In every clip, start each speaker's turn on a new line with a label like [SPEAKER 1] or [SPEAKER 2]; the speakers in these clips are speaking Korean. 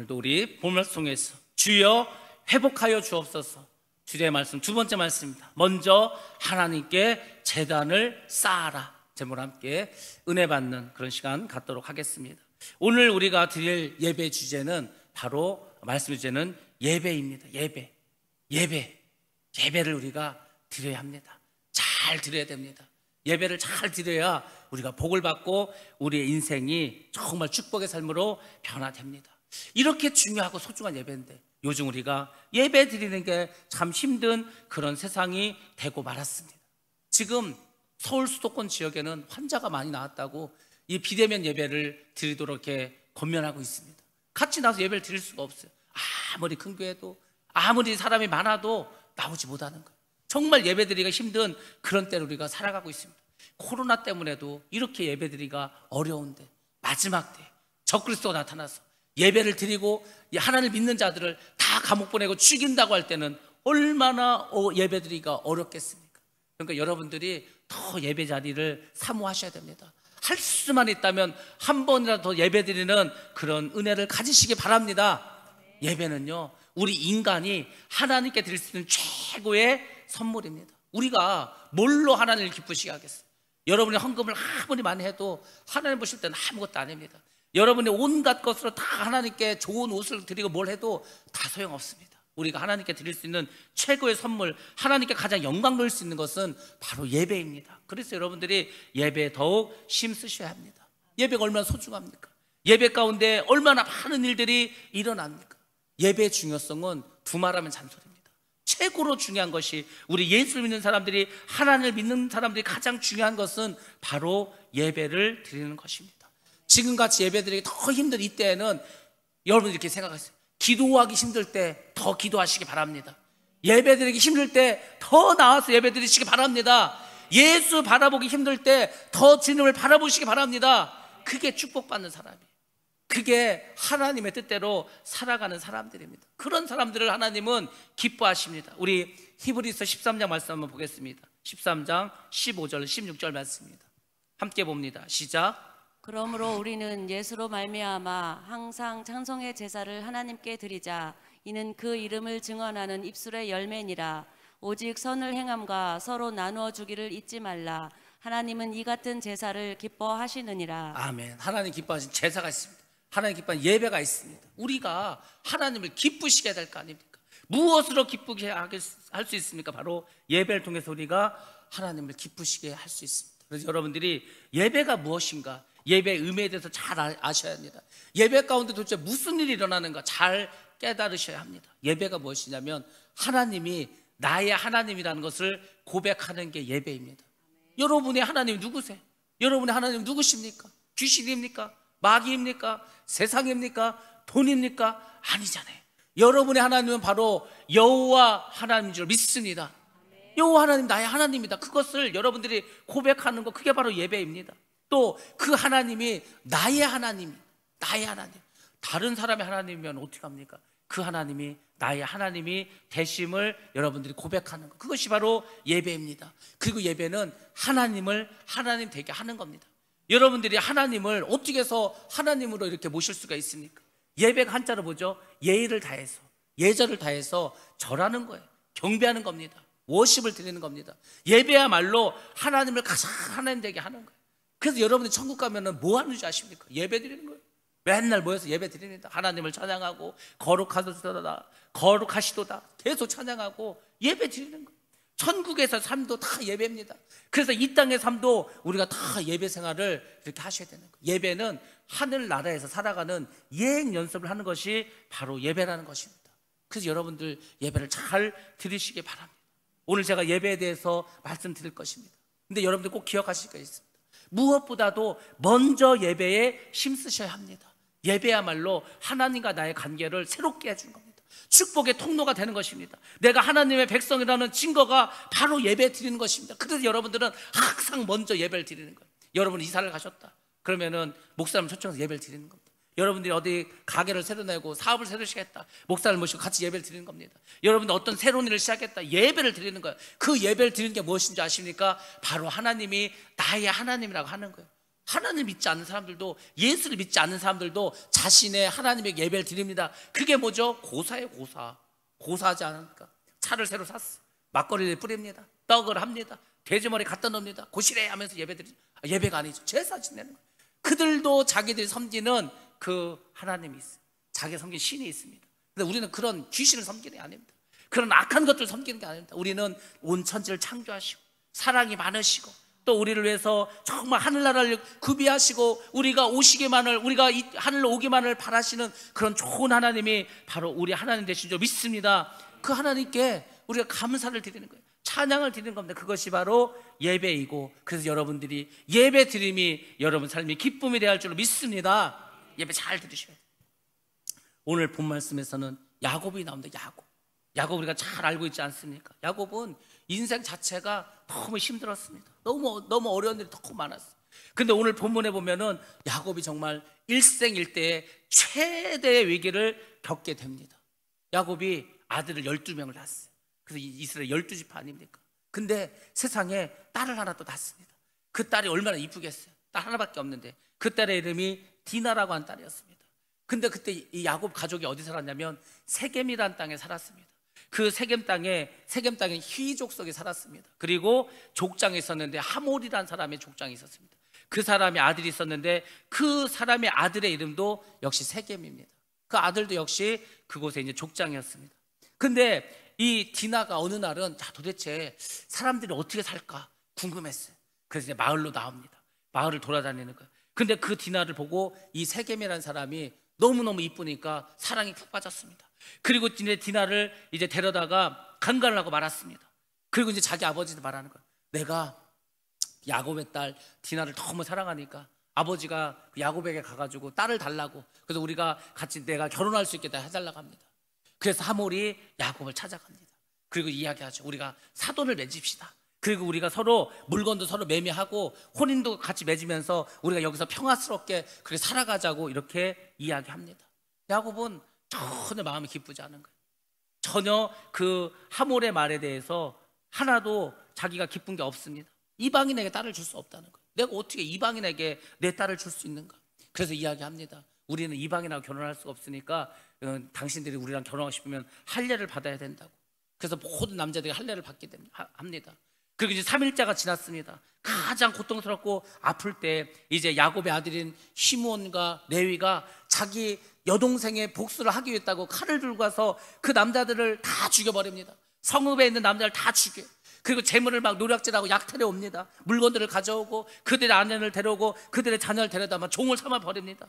[SPEAKER 1] 오늘도 우리 본문 통해서 주여 회복하여 주옵소서. 주의 말씀 두 번째 말씀입니다. 먼저 하나님께 제단을 쌓아라. 제목과 함께 은혜 받는 그런 시간 갖도록 하겠습니다. 오늘 우리가 드릴 예배 주제는 바로 말씀 주제는 예배입니다. 예배를 우리가 드려야 합니다. 잘 드려야 됩니다. 예배를 잘 드려야 우리가 복을 받고 우리의 인생이 정말 축복의 삶으로 변화됩니다. 이렇게 중요하고 소중한 예배인데 요즘 우리가 예배 드리는 게 참 힘든 그런 세상이 되고 말았습니다. 지금 서울 수도권 지역에는 환자가 많이 나왔다고 이 비대면 예배를 드리도록 이렇게 권면하고 있습니다. 같이 나와서 예배를 드릴 수가 없어요. 아무리 큰 교회도 아무리 사람이 많아도 나오지 못하는 거예요. 정말 예배드리기가 힘든 그런 때를 우리가 살아가고 있습니다. 코로나 때문에도 이렇게 예배드리기가 어려운데 마지막 때 적그리스도가 나타나서 예배를 드리고 하나님을 믿는 자들을 다 감옥 보내고 죽인다고 할 때는 얼마나 예배드리기가 어렵겠습니까? 그러니까 여러분들이 더 예배 자리를 사모하셔야 됩니다. 할 수만 있다면 한 번이라도 더 예배드리는 그런 은혜를 가지시기 바랍니다. 예배는요, 우리 인간이 하나님께 드릴 수 있는 최고의 선물입니다. 우리가 뭘로 하나님을 기쁘시게 하겠어요? 여러분이 헌금을 아무리 많이 해도 하나님 보실 때는 아무것도 아닙니다. 여러분이 온갖 것으로 다 하나님께 좋은 옷을 드리고 뭘 해도 다 소용없습니다. 우리가 하나님께 드릴 수 있는 최고의 선물, 하나님께 가장 영광 돌릴 수 있는 것은 바로 예배입니다. 그래서 여러분들이 예배에 더욱 힘쓰셔야 합니다. 예배가 얼마나 소중합니까? 예배 가운데 얼마나 많은 일들이 일어납니까? 예배의 중요성은 두말하면 잔소리입니다. 최고로 중요한 것이 우리 예수를 믿는 사람들이, 하나님을 믿는 사람들이 가장 중요한 것은 바로 예배를 드리는 것입니다. 지금같이 예배드리기 더 힘든 이때에는 여러분 이렇게 생각하세요. 기도하기 힘들 때 더 기도하시기 바랍니다. 예배드리기 힘들 때 더 나와서 예배드리시기 바랍니다. 예수 바라보기 힘들 때 더 주님을 바라보시기 바랍니다. 그게 축복받는 사람이에요. 그게 하나님의 뜻대로 살아가는 사람들입니다. 그런 사람들을 하나님은 기뻐하십니다. 우리 히브리서 13장 말씀 한번 보겠습니다. 13장 15절 16절 말씀입니다. 함께 봅니다. 시작.
[SPEAKER 2] 그러므로 우리는 예수로 말미암아 항상 찬송의 제사를 하나님께 드리자. 이는 그 이름을 증언하는 입술의 열매니라. 오직 선을 행함과 서로 나누어 주기를 잊지 말라. 하나님은 이 같은 제사를 기뻐하시느니라. 아멘.
[SPEAKER 1] 하나님 기뻐하신 제사가 있습니다. 하나님 기뻐하는 예배가 있습니다. 우리가 하나님을 기쁘시게 될 거 아닙니까? 무엇으로 기쁘게 할 수 있습니까? 바로 예배를 통해서 우리가 하나님을 기쁘시게 할 수 있습니다. 그래서 여러분들이 예배가 무엇인가, 예배의 의미에 대해서 잘 아셔야 합니다. 예배 가운데 도대체 무슨 일이 일어나는가 잘 깨달으셔야 합니다. 예배가 무엇이냐면 하나님이 나의 하나님이라는 것을 고백하는 게 예배입니다. 여러분의 하나님이 누구세요? 여러분의 하나님이 누구십니까? 귀신입니까? 마귀입니까? 세상입니까? 돈입니까? 아니잖아요. 여러분의 하나님은 바로 여호와 하나님인 줄 믿습니다. 여호와 하나님 나의 하나님이다. 그것을 여러분들이 고백하는 것, 그게 바로 예배입니다. 또 그 하나님이 나의 하나님, 나의 하나님. 다른 사람의 하나님이면 어떻게 합니까? 그 하나님이 나의 하나님이 되심을 여러분들이 고백하는 것, 그것이 바로 예배입니다. 그리고 예배는 하나님을 하나님 되게 하는 겁니다. 여러분들이 하나님을 어떻게 해서 하나님으로 이렇게 모실 수가 있습니까? 예배가 한자로 뭐죠? 예의를 다해서, 예절을 다해서 절하는 거예요. 경배하는 겁니다. 워십을 드리는 겁니다. 예배야말로 하나님을 가장 하나님 되게 하는 거예요. 그래서 여러분이 천국 가면은 뭐 하는 줄 아십니까? 예배 드리는 거예요. 맨날 모여서 예배 드립니다. 하나님을 찬양하고 거룩하시도다 계속 찬양하고 예배 드리는 거예요. 천국에서 삶도 다 예배입니다. 그래서 이 땅의 삶도 우리가 다 예배 생활을 이렇게 하셔야 되는 거예요. 예배는 하늘나라에서 살아가는 예행 연습을 하는 것이 바로 예배라는 것입니다. 그래서 여러분들 예배를 잘 드리시기 바랍니다. 오늘 제가 예배에 대해서 말씀드릴 것입니다. 근데 여러분들 꼭 기억하실 게 있습니다. 무엇보다도 먼저 예배에 힘쓰셔야 합니다. 예배야말로 하나님과 나의 관계를 새롭게 해주는 겁니다. 축복의 통로가 되는 것입니다. 내가 하나님의 백성이라는 증거가 바로 예배 드리는 것입니다. 그래서 여러분들은 항상 먼저 예배를 드리는 거예요. 여러분 이사를 가셨다 그러면은 목사님 초청해서 예배를 드리는 겁니다. 여러분들이 어디 가게를 새로 내고 사업을 새로 시작했다, 목사를 모시고 같이 예배를 드리는 겁니다. 여러분들 어떤 새로운 일을 시작했다, 예배를 드리는 거예요. 그 예배를 드리는 게 무엇인지 아십니까? 바로 하나님이 나의 하나님이라고 하는 거예요. 하나님을 믿지 않는 사람들도, 예수를 믿지 않는 사람들도 자신의 하나님의 예배를 드립니다. 그게 뭐죠? 고사예요. 고사하지 않으니까. 차를 새로 샀어. 막걸리를 뿌립니다. 떡을 합니다. 돼지머리 갖다 놓습니다. 고시래 하면서 예배드리죠. 예배가 아니죠. 제사 지내는 거예요. 그들도 자기들이 섬기는 그 하나님이 있어요. 자기가 섬기는 신이 있습니다. 근데 우리는 그런 귀신을 섬기는 게 아닙니다. 그런 악한 것들을 섬기는 게 아닙니다. 우리는 온 천지를 창조하시고 사랑이 많으시고 또 우리를 위해서 정말 하늘나라를 구비하시고 우리가 이 하늘로 오기만을 바라시는 그런 좋은 하나님이 바로 우리 하나님 되신 줄 믿습니다. 그 하나님께 우리가 감사를 드리는 거예요. 찬양을 드리는 겁니다. 그것이 바로 예배이고, 그래서 여러분들이 예배 드림이 여러분 삶의 기쁨이 되어야 할 줄로 믿습니다. 예배 잘 들으셔야 돼요. 오늘 본 말씀에서는 야곱이 나옵니다. 야곱 우리가 잘 알고 있지 않습니까? 야곱은 인생 자체가 너무 힘들었습니다. 너무 어려운 일이 너무 많았어요. 근데 오늘 본문에 보면은 야곱이 정말 일생일대의 최대의 위기를 겪게 됩니다. 야곱이 아들을 12명을 낳았어요. 그래서 이스라엘 12지파 아닙니까? 근데 세상에 딸을 하나 또 낳습니다. 그 딸이 얼마나 이쁘겠어요. 딸 하나밖에 없는데 그 딸의 이름이 디나라고 한 딸이었습니다. 근데 그때 이 야곱 가족이 어디 살았냐면 세겜이라는 땅에 살았습니다. 그 세겜 땅에 휘 족속이 살았습니다. 그리고 족장이 있었는데 하몰이라는 사람의 족장이 있었습니다. 그 사람의 아들이 있었는데 그 사람의 아들의 이름도 역시 세겜입니다. 그 아들도 역시 그곳에 이제 족장이었습니다. 근데 이 디나가 어느 날은 도대체 사람들이 어떻게 살까 궁금했어요. 그래서 이제 마을로 나옵니다. 마을을 돌아다니는 거예요. 근데 그 디나를 보고 이 세겜이라는 사람이 너무너무 이쁘니까 사랑이 푹 빠졌습니다. 그리고 이제 디나를 이제 데려다가 강간을 하고 말았습니다. 그리고 이제 자기 아버지도 말하는 거예요. 내가 야곱의 딸 디나를 너무 사랑하니까 아버지가 야곱에게 가가지고 딸을 달라고, 그래서 우리가 같이 내가 결혼할 수 있게 해달라고 합니다. 그래서 하몰이 야곱을 찾아갑니다. 그리고 이야기하죠. 우리가 사돈을 맺읍시다. 그리고 우리가 서로 물건도 서로 매매하고 혼인도 같이 맺으면서 우리가 여기서 평화스럽게 그렇게 살아가자고 이렇게 이야기합니다. 야곱은 전혀 마음이 기쁘지 않은 거예요. 전혀 그 하몰의 말에 대해서 하나도 자기가 기쁜 게 없습니다. 이방인에게 딸을 줄 수 없다는 거예요. 내가 어떻게 이방인에게 내 딸을 줄 수 있는가? 그래서 이야기합니다. 우리는 이방인하고 결혼할 수가 없으니까 당신들이 우리랑 결혼하고 싶으면 할례를 받아야 된다고. 그래서 모든 남자들이 할례를 받게 합니다. 그리고 이제 3일째가 지났습니다. 가장 고통스럽고 아플 때 이제 야곱의 아들인 시므온과 레위가 자기 여동생의 복수를 하기 위해 했다고 칼을 들고 가서 그 남자들을 다 죽여버립니다. 성읍에 있는 남자를 다 죽여요. 그리고 재물을 막 노략질하고 약탈해 옵니다. 물건들을 가져오고 그들의 아내를 데려오고 그들의 자녀를 데려다 막 종을 삼아 버립니다.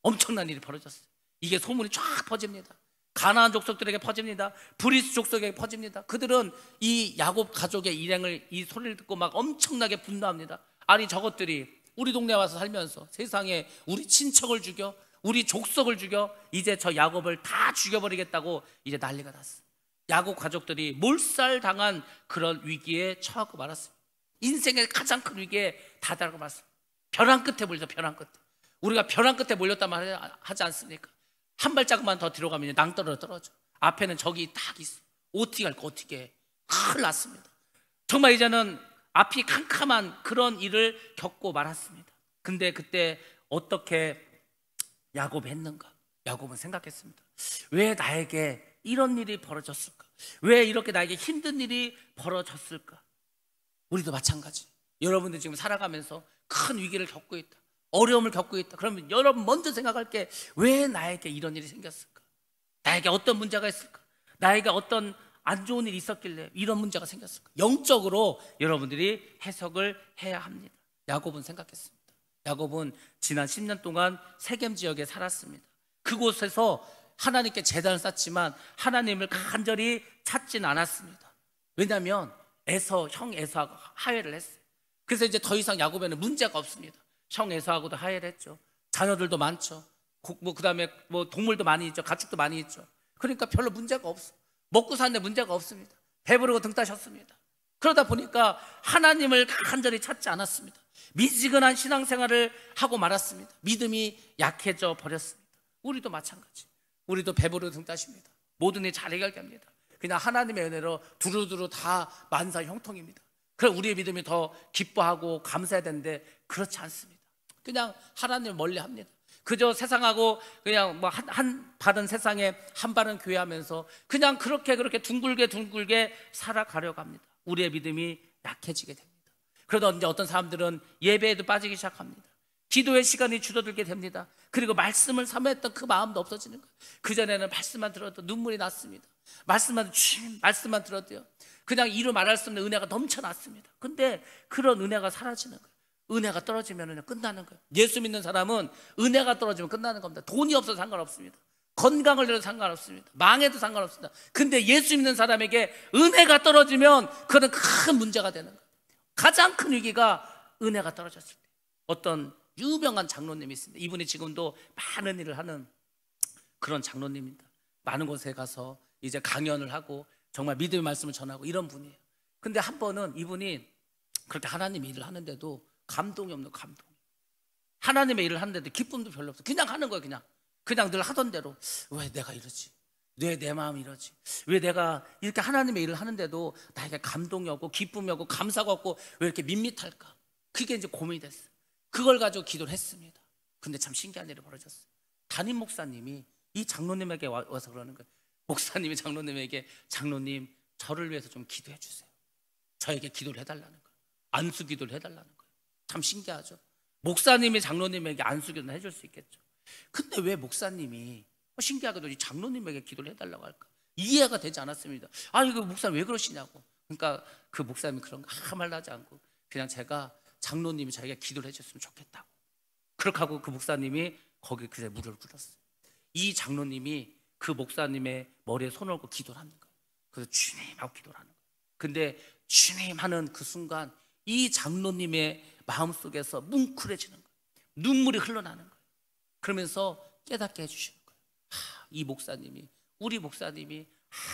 [SPEAKER 1] 엄청난 일이 벌어졌어요. 이게 소문이 쫙 퍼집니다. 가나안 족속들에게 퍼집니다. 브리스 족속에게 퍼집니다. 그들은 이 야곱 가족의 일행을 이 소리를 듣고 막 엄청나게 분노합니다. 아니 저것들이 우리 동네 와서 살면서 세상에 우리 친척을 죽여, 우리 족속을 죽여, 이제 저 야곱을 다 죽여버리겠다고 이제 난리가 났어요. 야곱 가족들이 몰살당한 그런 위기에 처하고 말았습니다. 인생의 가장 큰 위기에 다다르고 말았습니다. 벼랑 끝에 몰렸다. 벼랑 끝에. 우리가 벼랑 끝에 몰렸단 말 하지 않습니까? 한 발자국만 더 뒤로 가면 낭떠러져 떨어져. 앞에는 적이 딱 있어. 어떻게 할까? 어떻게 해? 큰일 났습니다. 정말 이제는 앞이 캄캄한 그런 일을 겪고 말았습니다. 근데 그때 어떻게 야곱이 했는가? 야곱은 생각했습니다. 왜 나에게 이런 일이 벌어졌을까? 왜 이렇게 나에게 힘든 일이 벌어졌을까? 우리도 마찬가지. 여러분들 지금 살아가면서 큰 위기를 겪고 있다. 어려움을 겪고 있다. 그러면 여러분 먼저 생각할 게 왜 나에게 이런 일이 생겼을까? 나에게 어떤 문제가 있을까? 나에게 어떤 안 좋은 일이 있었길래 이런 문제가 생겼을까? 영적으로 여러분들이 해석을 해야 합니다. 야곱은 생각했습니다. 야곱은 지난 10년 동안 세겜 지역에 살았습니다. 그곳에서 하나님께 제단을 쌓지만 하나님을 간절히 찾진 않았습니다. 왜냐하면 형 에서하고 화해를 했어요. 그래서 이제 더 이상 야곱에는 문제가 없습니다. 형 에서하고도 화해를 했죠. 자녀들도 많죠. 그다음에 동물도 많이 있죠. 가축도 많이 있죠. 그러니까 별로 문제가 없어. 먹고 사는데 문제가 없습니다. 배부르고 등 따셨습니다. 그러다 보니까 하나님을 간절히 찾지 않았습니다. 미지근한 신앙생활을 하고 말았습니다. 믿음이 약해져 버렸습니다. 우리도 마찬가지. 우리도 배부르고 등 따십니다. 모든 일 잘 해결됩니다. 그냥 하나님의 은혜로 두루두루 다 만사 형통입니다. 그럼 우리의 믿음이 더 기뻐하고 감사해야 되는데 그렇지 않습니다. 그냥 하나님을 멀리합니다. 그저 세상하고 그냥 뭐 한 발은 세상에 한 발은 교회 하면서 그냥 그렇게 둥글게 살아가려고 합니다. 우리의 믿음이 약해지게 됩니다. 그러다 이제 어떤 사람들은 예배에도 빠지기 시작합니다. 기도의 시간이 줄어들게 됩니다. 그리고 말씀을 사모했던 그 마음도 없어지는 거예요. 그전에는 말씀만 들어도 눈물이 났습니다. 말씀만 들어도요, 그냥 이루 말할 수 없는 은혜가 넘쳐났습니다. 근데 그런 은혜가 사라지는 거예요. 은혜가 떨어지면 끝나는 거예요. 예수 믿는 사람은 은혜가 떨어지면 끝나는 겁니다. 돈이 없어도 상관없습니다. 건강을 잃어도 상관없습니다. 망해도 상관없습니다. 근데 예수 믿는 사람에게 은혜가 떨어지면 그건 큰 문제가 되는 거예요. 가장 큰 위기가 은혜가 떨어졌을 때. 어떤 유명한 장로님이 있습니다. 이분이 지금도 많은 일을 하는 그런 장로님입니다. 많은 곳에 가서 이제 강연을 하고 정말 믿음의 말씀을 전하고 이런 분이에요. 근데 한 번은 이분이 그렇게 하나님 일을 하는데도 감동이 없는 감동. 하나님의 일을 하는데도 기쁨도 별로 없어. 그냥 하는 거예요. 그냥 늘 하던 대로. 왜 내가 이러지? 왜 내 마음이 이러지? 왜 내가 이렇게 하나님의 일을 하는데도 나에게 감동이 없고 기쁨이 없고 감사가 없고 왜 이렇게 밋밋할까? 그게 이제 고민이 됐어요. 그걸 가지고 기도를 했습니다. 근데 참 신기한 일이 벌어졌어요. 담임 목사님이 이 장로님에게 와서 그러는 거예요. 목사님이 장로님에게, 장로님 저를 위해서 좀 기도해 주세요. 저에게 기도를 해달라는 거예요. 안수 기도를 해달라는 거예요. 참 신기하죠. 목사님이 장로님에게 안수 기도는 해줄 수 있겠죠. 근데 왜 목사님이 신기하게도 이 장로님에게 기도를 해달라고 할까? 이해가 되지 않았습니다. 이거 목사님 왜 그러시냐고. 그러니까 그 목사님이 그런 거 아무 말도 하지 않고 그냥 제가 장로님이 자기가 기도를 해줬으면 좋겠다고. 그렇게 하고 그 목사님이 거기 그새 무릎을 꿇었어요. 이 장로님이 그 목사님의 머리에 손을 얹고 기도를 하는 거예요. 그래서 주님 하고 기도를 하는 거예요. 근데 주님 하는 그 순간 이 장로님의 마음속에서 뭉클해지는 거예요. 눈물이 흘러나는 거예요. 그러면서 깨닫게 해주시는 거예요. 이 목사님이, 우리 목사님이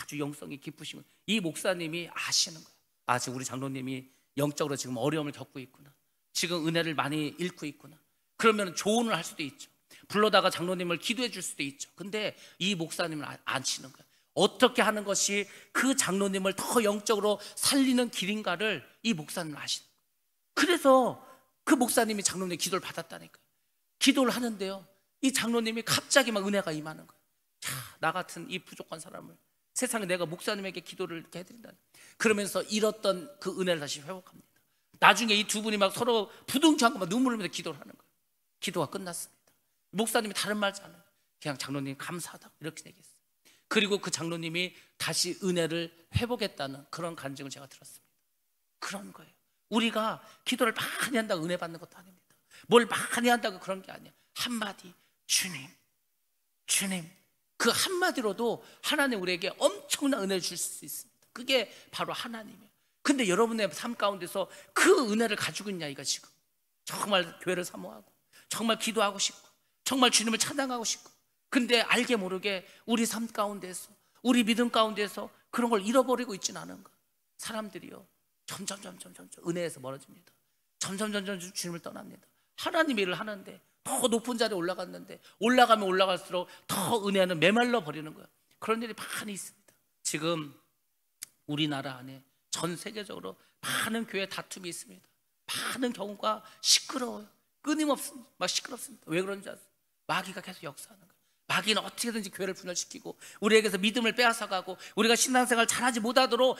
[SPEAKER 1] 아주 영성이 깊으시면 이 목사님이 아시는 거예요. 지금 우리 장로님이 영적으로 지금 어려움을 겪고 있구나. 지금 은혜를 많이 잃고 있구나. 그러면 조언을 할 수도 있죠. 불러다가 장로님을 기도해 줄 수도 있죠. 근데 이 목사님을 안 치는 거예요. 어떻게 하는 것이 그 장로님을 더 영적으로 살리는 길인가를 이 목사님은 아시는 거예요. 그래서 그 목사님이 장로님의 기도를 받았다니까요. 기도를 하는데요, 이 장로님이 갑자기 막 은혜가 임하는 거예요. 나 같은 이 부족한 사람을 세상에 내가 목사님에게 기도를 이렇게 해드린다. 그러면서 잃었던 그 은혜를 다시 회복합니다. 나중에 이 두 분이 막 서로 부둥켜 안고 막 눈물을 흘리면서 기도를 하는 거예요. 기도가 끝났습니다. 목사님이 다른 말 하지 않아요. 그냥 장로님 감사하다고 이렇게 얘기했어요. 그리고 그 장로님이 다시 은혜를 회복했다는 그런 간증을 제가 들었습니다. 그런 거예요. 우리가 기도를 많이 한다고 은혜 받는 것도 아닙니다. 뭘 많이 한다고 그런 게 아니에요. 한마디 주님 그 한마디로도 하나님 우리에게 엄청난 은혜를 줄 수 있습니다. 그게 바로 하나님이에요. 근데 여러분의 삶 가운데서 그 은혜를 가지고 있냐, 지금 정말 교회를 사모하고 정말 기도하고 싶고 정말 주님을 찬양하고 싶고, 근데 알게 모르게 우리 삶 가운데서 우리 믿음 가운데서 그런 걸 잃어버리고 있지는 않은가. 사람들이요 점점 은혜에서 멀어집니다. 점점 주님을 떠납니다. 하나님 일을 하는데 더 높은 자리에 올라갔는데 올라가면 올라갈수록 더 은혜는 메말라 버리는 거예요. 그런 일이 많이 있습니다. 지금 우리나라 안에 전 세계적으로 많은 교회 다툼이 있습니다. 많은 경우가 시끄러워요. 끊임없습니다. 막 시끄럽습니다. 왜 그런지 아세요? 마귀가 계속 역사하는 거예요. 마귀는 어떻게든지 교회를 분열시키고 우리에게서 믿음을 빼앗아가고 우리가 신앙생활 잘하지 못하도록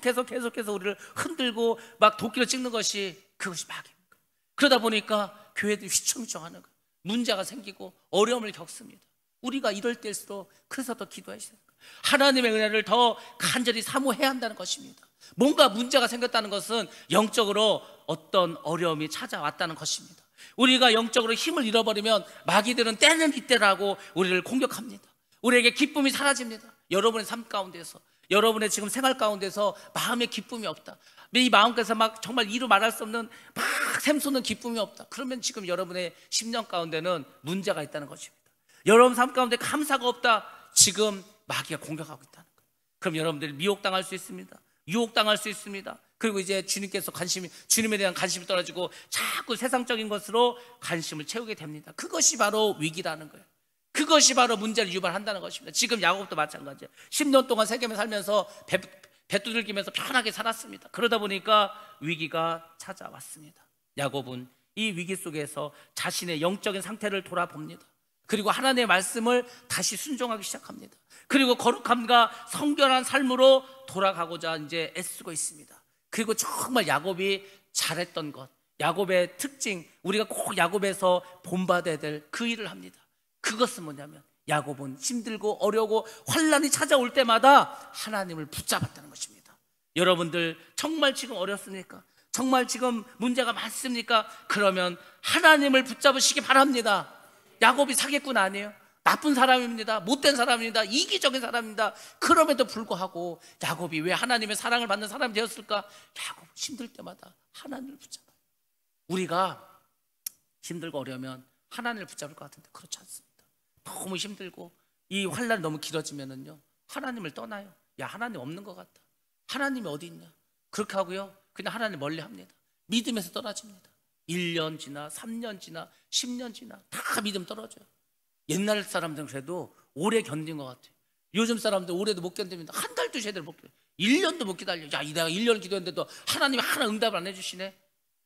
[SPEAKER 1] 계속해서 우리를 흔들고 막 도끼를 찍는 것이, 그것이 마귀입니다. 그러다 보니까 교회들이 휘청휘청하는 거예요. 문제가 생기고 어려움을 겪습니다. 우리가 이럴 때일수록 그래서 더 기도해야 돼요. 하나님의 은혜를 더 간절히 사모해야 한다는 것입니다. 뭔가 문제가 생겼다는 것은 영적으로 어떤 어려움이 찾아왔다는 것입니다. 우리가 영적으로 힘을 잃어버리면 마귀들은 때는 이때라고 우리를 공격합니다. 우리에게 기쁨이 사라집니다. 여러분의 삶 가운데서, 여러분의 지금 생활 가운데서 마음에 기쁨이 없다, 이 마음께서 막 정말 이루 말할 수 없는 막 샘솟는 기쁨이 없다, 그러면 지금 여러분의 심령 가운데는 문제가 있다는 것입니다. 여러분 삶 가운데 감사가 없다, 지금 마귀가 공격하고 있다는 거예요. 그럼 여러분들이 미혹당할 수 있습니다. 유혹당할 수 있습니다. 그리고 이제 주님에 대한 관심이 떨어지고 자꾸 세상적인 것으로 관심을 채우게 됩니다. 그것이 바로 위기라는 거예요. 그것이 바로 문제를 유발한다는 것입니다. 지금 야곱도 마찬가지예요. 10년 동안 세겜에 살면서 배 두들기면서 편하게 살았습니다. 그러다 보니까 위기가 찾아왔습니다. 야곱은 이 위기 속에서 자신의 영적인 상태를 돌아봅니다. 그리고 하나님의 말씀을 다시 순종하기 시작합니다. 그리고 거룩함과 성결한 삶으로 돌아가고자 이제 애쓰고 있습니다. 그리고 정말 야곱이 잘했던 것, 야곱의 특징, 우리가 꼭 야곱에서 본받아야 될 그 일을 합니다. 그것은 뭐냐면 야곱은 힘들고 어려우고 환난이 찾아올 때마다 하나님을 붙잡았다는 것입니다. 여러분들 정말 지금 어렵습니까? 정말 지금 문제가 많습니까? 그러면 하나님을 붙잡으시기 바랍니다. 야곱이 사기꾼 아니에요. 나쁜 사람입니다. 못된 사람입니다. 이기적인 사람입니다. 그럼에도 불구하고 야곱이 왜 하나님의 사랑을 받는 사람이 되었을까? 야곱 힘들 때마다 하나님을 붙잡아요. 우리가 힘들고 어려우면 하나님을 붙잡을 것 같은데 그렇지 않습니다. 너무 힘들고 이 환난이 너무 길어지면은요, 하나님을 떠나요. 야, 하나님 없는 것 같다. 하나님이 어디 있냐? 그렇게 하고요, 그냥 하나님 멀리 합니다. 믿음에서 떨어집니다. 1년 지나 3년 지나 10년 지나 다 믿음 떨어져요. 옛날 사람들은 그래도 오래 견딘 것 같아요. 요즘 사람들 오래도 못 견딥니다. 한 달도 제대로 못 견뎌요. 1년도 못 기다려. 야, 내가 1년 기도했는데도 하나님이 하나 응답을 안 해주시네.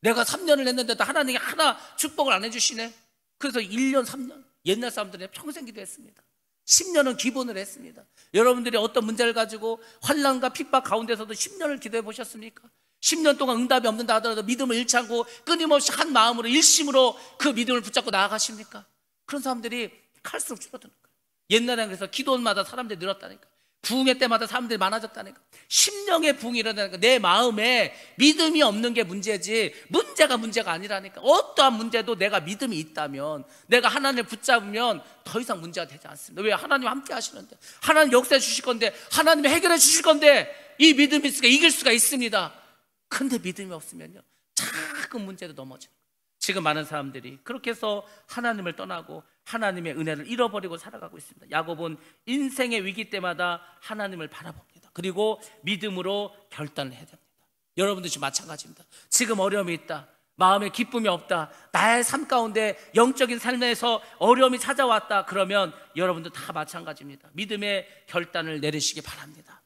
[SPEAKER 1] 내가 3년을 했는데도 하나님이 하나 축복을 안 해주시네. 그래서 1년 3년, 옛날 사람들은 평생 기도했습니다. 10년은 기본을 했습니다. 여러분들이 어떤 문제를 가지고 환난과 핍박 가운데서도 10년을 기도해 보셨습니까? 10년 동안 응답이 없는다 하더라도 믿음을 잃지 않고 끊임없이 한 마음으로 일심으로 그 믿음을 붙잡고 나아가십니까? 그런 사람들이 갈수록 줄어드는 거예요. 옛날에는 그래서 기도마다 사람들이 늘었다니까. 부흥회 때마다 사람들이 많아졌다니까. 심령의 부흥이 일어나니까. 내 마음에 믿음이 없는 게 문제지 문제가 아니라니까. 어떠한 문제도 내가 믿음이 있다면, 내가 하나님을 붙잡으면 더 이상 문제가 되지 않습니다. 왜? 하나님 함께 하시는데, 하나님 역사해 주실 건데, 하나님이 해결해 주실 건데, 이 믿음이 있으니까 이길 수가 있습니다. 근데 믿음이 없으면요, 작은 문제도 넘어져요. 지금 많은 사람들이 그렇게 해서 하나님을 떠나고 하나님의 은혜를 잃어버리고 살아가고 있습니다. 야곱은 인생의 위기 때마다 하나님을 바라봅니다. 그리고 믿음으로 결단을 해야 됩니다. 여러분도 지금 마찬가지입니다. 지금 어려움이 있다, 마음에 기쁨이 없다, 나의 삶 가운데 영적인 삶에서 어려움이 찾아왔다, 그러면 여러분도 다 마찬가지입니다. 믿음의 결단을 내리시기 바랍니다.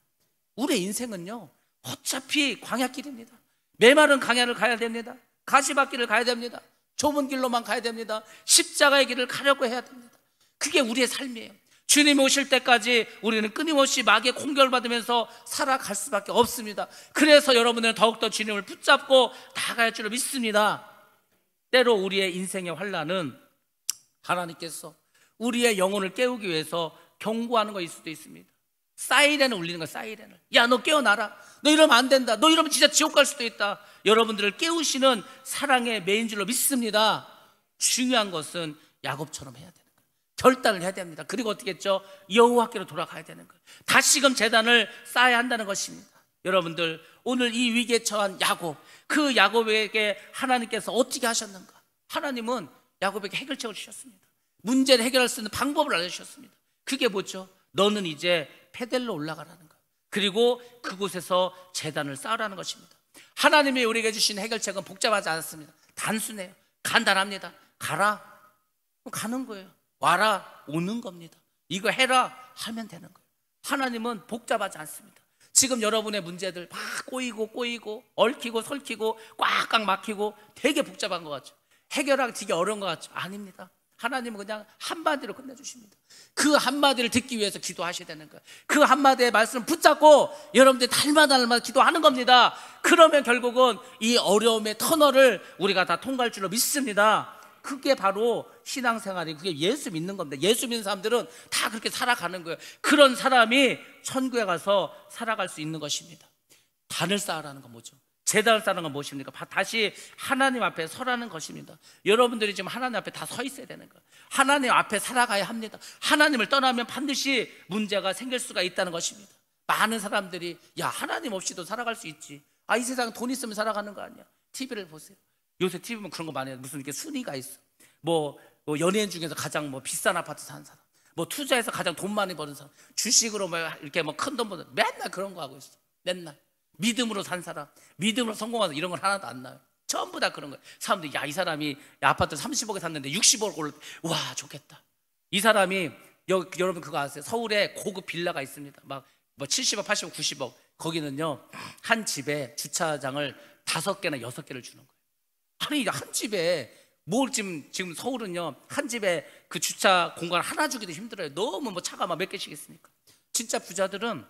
[SPEAKER 1] 우리의 인생은요, 어차피 광야길입니다. 메마른 광야를 가야 됩니다. 가시밭길을 가야 됩니다. 좁은 길로만 가야 됩니다. 십자가의 길을 가려고 해야 됩니다. 그게 우리의 삶이에요. 주님이 오실 때까지 우리는 끊임없이 마귀의 공격받으면서 살아갈 수밖에 없습니다. 그래서 여러분들은 더욱더 주님을 붙잡고 나아갈 줄을 믿습니다. 때로 우리의 인생의 환난은 하나님께서 우리의 영혼을 깨우기 위해서 경고하는 것일 수도 있습니다. 사이렌을 울리는 거야, 사이렌을. 야, 너 깨어나라. 너 이러면 안 된다. 너 이러면 진짜 지옥 갈 수도 있다. 여러분들을 깨우시는 사랑의 메인 줄로 믿습니다. 중요한 것은 야곱처럼 해야 되는 거예요. 결단을 해야 됩니다. 그리고 어떻게 했죠? 여호와께로 돌아가야 되는 거예요. 다시금 재단을 쌓아야 한다는 것입니다. 여러분들, 오늘 이 위기에 처한 야곱, 그 야곱에게 하나님께서 어떻게 하셨는가? 하나님은 야곱에게 해결책을 주셨습니다. 문제를 해결할 수 있는 방법을 알려주셨습니다. 그게 뭐죠? 너는 이제 페델로 올라가라는 거예요. 그리고 그곳에서 제단을 쌓으라는 것입니다. 하나님이 우리에게 주신 해결책은 복잡하지 않습니다. 단순해요. 간단합니다. 가라, 가는 거예요. 와라, 오는 겁니다. 이거 해라 하면 되는 거예요. 하나님은 복잡하지 않습니다. 지금 여러분의 문제들 막 꼬이고 얽히고 설키고 꽉꽉 막히고 되게 복잡한 것 같죠? 해결하기 되게 어려운 것 같죠? 아닙니다. 하나님은 그냥 한마디로 끝내주십니다. 그 한마디를 듣기 위해서 기도하셔야 되는 거예요. 그 한마디의 말씀을 붙잡고 여러분들이 날마다 기도하는 겁니다. 그러면 결국은 이 어려움의 터널을 우리가 다 통과할 줄로 믿습니다. 그게 바로 신앙생활이, 그게 예수 믿는 겁니다. 예수 믿는 사람들은 다 그렇게 살아가는 거예요. 그런 사람이 천국에 가서 살아갈 수 있는 것입니다. 단을 쌓으라는 건 뭐죠? 제단을 쌓는 건 무엇입니까? 다시 하나님 앞에 서라는 것입니다. 여러분들이 지금 하나님 앞에 다 서 있어야 되는 거예요. 하나님 앞에 살아가야 합니다. 하나님을 떠나면 반드시 문제가 생길 수가 있다는 것입니다. 많은 사람들이 야, 하나님 없이도 살아갈 수 있지. 아, 이 세상 돈 있으면 살아가는 거 아니야. TV를 보세요. 요새 TV 보면 그런 거 많이 해요. 무슨 이렇게 순위가 있어. 뭐 연예인 중에서 가장 비싼 아파트 사는 사람, 투자해서 가장 돈 많이 버는 사람, 주식으로 이렇게 큰 돈 버는, 맨날 그런 거 하고 있어. 맨날. 믿음으로 산 사람, 믿음으로 성공하서 이런 건 하나도 안 나요. 전부 다 그런 거예요. 사람들이 야, 이 사람이 아파트 30억에 샀는데 60억 올랐, 와, 좋겠다. 이 사람이 여러분 그거 아세요? 서울에 고급 빌라가 있습니다. 막 70억, 80억, 90억. 거기는요, 한 집에 주차장을 5개나 6개를 주는 거예요. 아니 한 집에 뭘 지금 서울은요 한 집에 그 주차 공간 하나 주기도 힘들어요. 너무 뭐 차가 막 몇 개씩 있으니까. 진짜 부자들은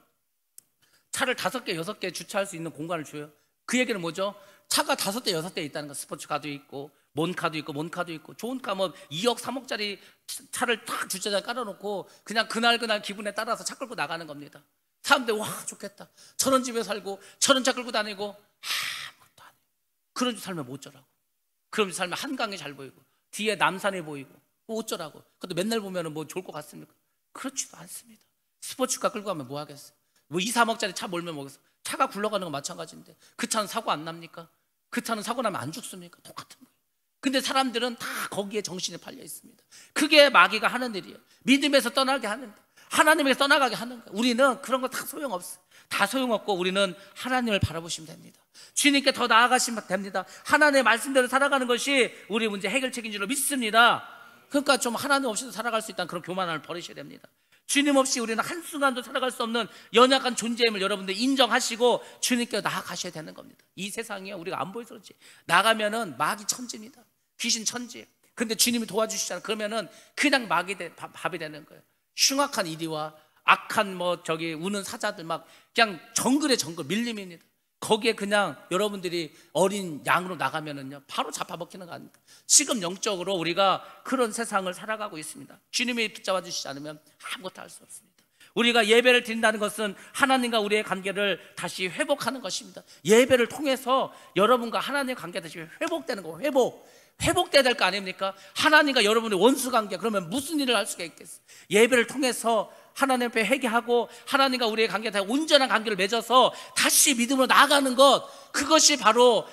[SPEAKER 1] 차를 5개, 6개 주차할 수 있는 공간을 줘요. 그 얘기는 뭐죠? 차가 5대, 6대 있다는 거. 스포츠카도 있고 몬카도 있고 좋은 카 뭐 2억, 3억짜리 차를 딱 주차장에 깔아놓고 그냥 그날 기분에 따라서 차 끌고 나가는 겁니다. 사람들 와 좋겠다. 저런 집에 살고 저런 차 끌고 다니고 아무것도 안 해요. 그런 집 살면 뭐 어쩌라고. 그런 집 살면 한강이 잘 보이고 뒤에 남산이 보이고 뭐 어쩌라고. 근데 맨날 보면 뭐 좋을 것 같습니까? 그렇지도 않습니다. 스포츠카 끌고 가면 뭐 하겠어요? 뭐 2, 3억짜리 차 몰면 뭐겠어요? 차가 굴러가는 건 마찬가지인데 그 차는 사고 안 납니까? 그 차는 사고 나면 안 죽습니까? 똑같은 거예요. 근데 사람들은 다 거기에 정신이 팔려 있습니다. 그게 마귀가 하는 일이에요. 믿음에서 떠나게 하는 거, 하나님에서 떠나가게 하는 거예요. 우리는 그런 거 다 소용없어요. 다 소용없고 우리는 하나님을 바라보시면 됩니다. 주님께 더 나아가시면 됩니다. 하나님의 말씀대로 살아가는 것이 우리 문제 해결책인 줄로 믿습니다. 그러니까 좀 하나님 없이도 살아갈 수 있다는 그런 교만함을 버리셔야 됩니다. 주님 없이 우리는 한순간도 살아갈 수 없는 연약한 존재임을 여러분들 인정하시고 주님께 나아가셔야 되는 겁니다. 이 세상에 우리가 안 보여서 그렇지 나가면은 마귀 천지입니다. 귀신 천지. 근데 주님이 도와주시잖아요. 그러면은 그냥 밥이 되는 거예요. 흉악한 이리와 악한 우는 사자들 막 그냥 정글 밀림입니다. 거기에 그냥 여러분들이 어린 양으로 나가면은요 바로 잡아먹히는 거 아닙니까? 지금 영적으로 우리가 그런 세상을 살아가고 있습니다. 주님이 붙잡아 주시지 않으면 아무것도 할 수 없습니다. 우리가 예배를 드린다는 것은 하나님과 우리의 관계를 다시 회복하는 것입니다. 예배를 통해서 여러분과 하나님의 관계가 다시 회복되는 거예요. 회복돼야 될 거 아닙니까? 하나님과 여러분의 원수 관계. 그러면 무슨 일을 할 수가 있겠어요? 예배를 통해서 하나님 앞에 회개하고 하나님과 우리의 관계가 온전한 관계를 맺어서 다시 믿음으로 나아가는 것, 그것이 바로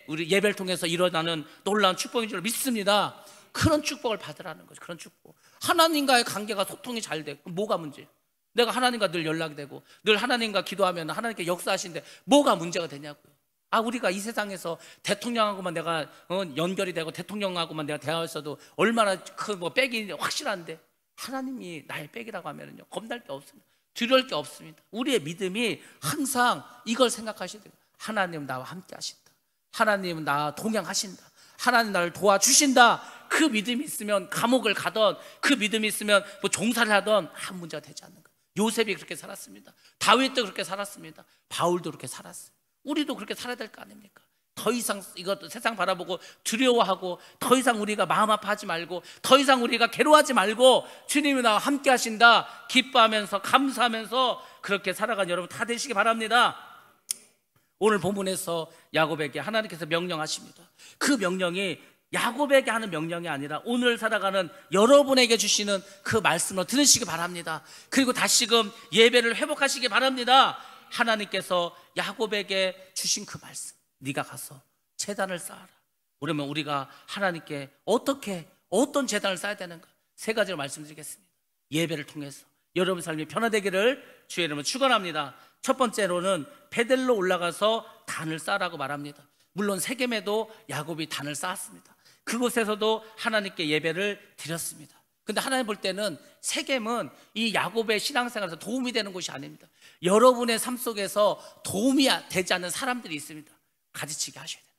[SPEAKER 1] 우리 예배를 통해서 일어나는 놀라운 축복인 줄 믿습니다. 그런 축복을 받으라는 거죠. 그런 축복. 하나님과의 관계가 소통이 잘 돼. 그럼 뭐가 문제? 내가 하나님과 늘 연락이 되고 늘 하나님과 기도하면 하나님께 역사하시는데 뭐가 문제가 되냐고요. 우리가 이 세상에서 대통령하고만 내가 연결이 되고 대통령하고만 내가 대화했어도 얼마나 백이 확실한데 하나님이 나의 백이라고 하면은요 겁날 게 없습니다. 두려울 게 없습니다. 우리의 믿음이 항상 이걸 생각하셔야 돼요. 하나님은 나와 함께 하신다. 하나님은 나와 동행하신다. 하나님 나를 도와주신다. 그 믿음이 있으면 감옥을 가던, 그 믿음이 있으면 종사를 하던 아무 문제가 되지 않는 거예요. 요셉이 그렇게 살았습니다. 다윗도 그렇게 살았습니다. 바울도 그렇게 살았어요. 우리도 그렇게 살아야 될 거 아닙니까? 더 이상 이것도 세상 바라보고 두려워하고 더 이상 우리가 마음 아파하지 말고 더 이상 우리가 괴로워하지 말고 주님이 나와 함께 하신다 기뻐하면서 감사하면서 그렇게 살아간 여러분 다 되시기 바랍니다. 오늘 본문에서 야곱에게 하나님께서 명령하십니다. 그 명령이 야곱에게 하는 명령이 아니라 오늘 살아가는 여러분에게 주시는 그 말씀을 들으시기 바랍니다. 그리고 다시금 예배를 회복하시기 바랍니다. 하나님께서 야곱에게 주신 그 말씀, 네가 가서 제단을 쌓아라. 그러면 우리가 하나님께 어떤 제단을 쌓아야 되는가? 3가지로 말씀드리겠습니다. 예배를 통해서 여러분 삶이 변화되기를 주의 이름으로 축원합니다. 첫 번째로는 베델로 올라가서 단을 쌓으라고 말합니다. 물론 세겜에도 야곱이 단을 쌓았습니다. 그곳에서도 하나님께 예배를 드렸습니다. 근데 하나님 볼 때는 세겜은 이 야곱의 신앙생활에서 도움이 되는 곳이 아닙니다. 여러분의 삶 속에서 도움이 되지 않는 사람들이 있습니다. 가지치기 하셔야 돼요.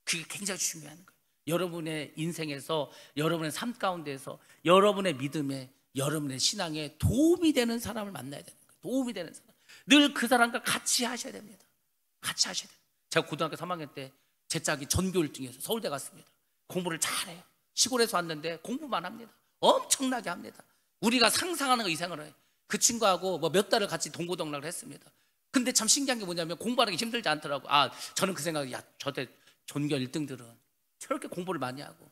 [SPEAKER 1] 그게 굉장히 중요한 거예요. 여러분의 인생에서, 여러분의 삶 가운데에서, 여러분의 믿음에, 여러분의 신앙에 도움이 되는 사람을 만나야 되는 거예요. 도움이 되는 사람. 늘 그 사람과 같이 하셔야 됩니다. 같이 하셔야 돼요. 제가 고등학교 3학년 때 제 짝이 전교 1등이어서 서울대 갔습니다. 공부를 잘해요. 시골에서 왔는데 공부만 합니다. 엄청나게 합니다. 우리가 상상하는 거 이상을 해요. 그 친구하고 몇 달을 같이 동고동락을 했습니다. 근데 참 신기한 게 뭐냐면 공부하는 게 힘들지 않더라고. 저는 그 생각이, 저때 전교 1등들은 저렇게 공부를 많이 하고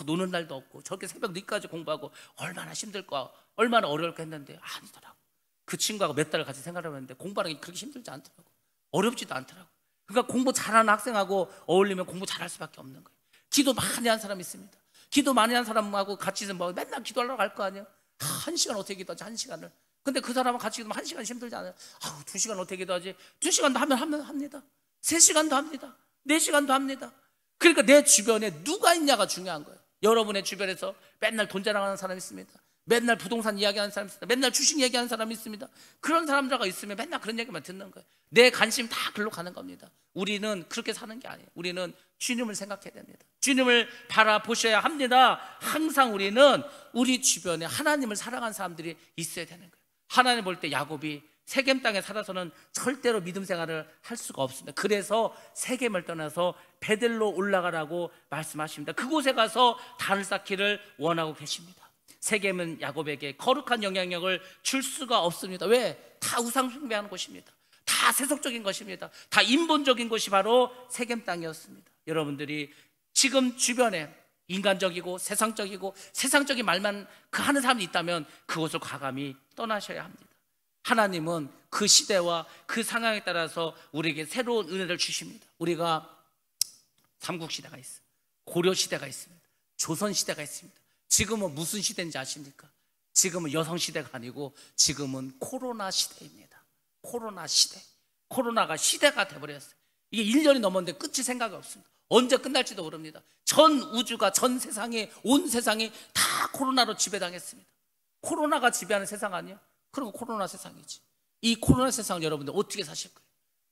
[SPEAKER 1] 노는 날도 없고 저렇게 새벽 늦게까지 공부하고 얼마나 힘들까, 얼마나 어려울까 했는데 아니더라고. 그 친구하고 몇 달을 같이 생활을 했는데 공부하는 게 그렇게 힘들지 않더라고. 어렵지도 않더라고. 그러니까 공부 잘하는 학생하고 어울리면 공부 잘할 수밖에 없는 거예요. 기도 많이 한 사람이 있습니다. 기도 많이 한 사람하고 같이 맨날 기도하려고 갈 거 아니에요. 1시간 어떻게 기도하지, 1시간을. 근데 그 사람하고 같이 기도하면 1시간 힘들지 않아요. 2시간 어떻게 기도하지? 2시간도 하면 합니다. 3시간도 합니다. 4시간도 합니다. 그러니까 내 주변에 누가 있냐가 중요한 거예요. 여러분의 주변에서 맨날 돈 자랑하는 사람이 있습니다. 맨날 부동산 이야기하는 사람이 있습니다. 맨날 주식 얘기하는 사람이 있습니다. 그런 사람들과 있으면 맨날 그런 얘기만 듣는 거예요. 내 관심 다 글로 가는 겁니다. 우리는 그렇게 사는 게 아니에요. 우리는 주님을 생각해야 됩니다. 주님을 바라보셔야 합니다. 항상 우리는 우리 주변에 하나님을 사랑하는 사람들이 있어야 되는 거예요. 하나님 볼 때 야곱이 세겜 땅에 살아서는 절대로 믿음 생활을 할 수가 없습니다. 그래서 세겜을 떠나서 베델로 올라가라고 말씀하십니다. 그곳에 가서 단을 쌓기를 원하고 계십니다. 세겜은 야곱에게 거룩한 영향력을 줄 수가 없습니다. 왜? 다 우상 숭배하는 곳입니다. 다 세속적인 것입니다. 다 인본적인 곳이 바로 세겜 땅이었습니다. 여러분들이 지금 주변에 인간적이고 세상적인 말만 하는 사람이 있다면 그곳을 과감히 떠나셔야 합니다. 하나님은 그 시대와 그 상황에 따라서 우리에게 새로운 은혜를 주십니다. 우리가 삼국시대가 있어요. 고려시대가 있습니다. 조선시대가 있습니다. 지금은 무슨 시대인지 아십니까? 지금은 여성시대가 아니고 지금은 코로나 시대입니다. 코로나 시대. 코로나가 시대가 돼버렸어요. 이게 1년이 넘었는데 끝이 생각이 없습니다. 언제 끝날지도 모릅니다. 전 우주가, 전 세상이, 온 세상이 다 코로나로 지배당했습니다. 코로나가 지배하는 세상 아니야? 그럼 코로나 세상이지. 이 코로나 세상을 여러분들 어떻게 사실 거예요?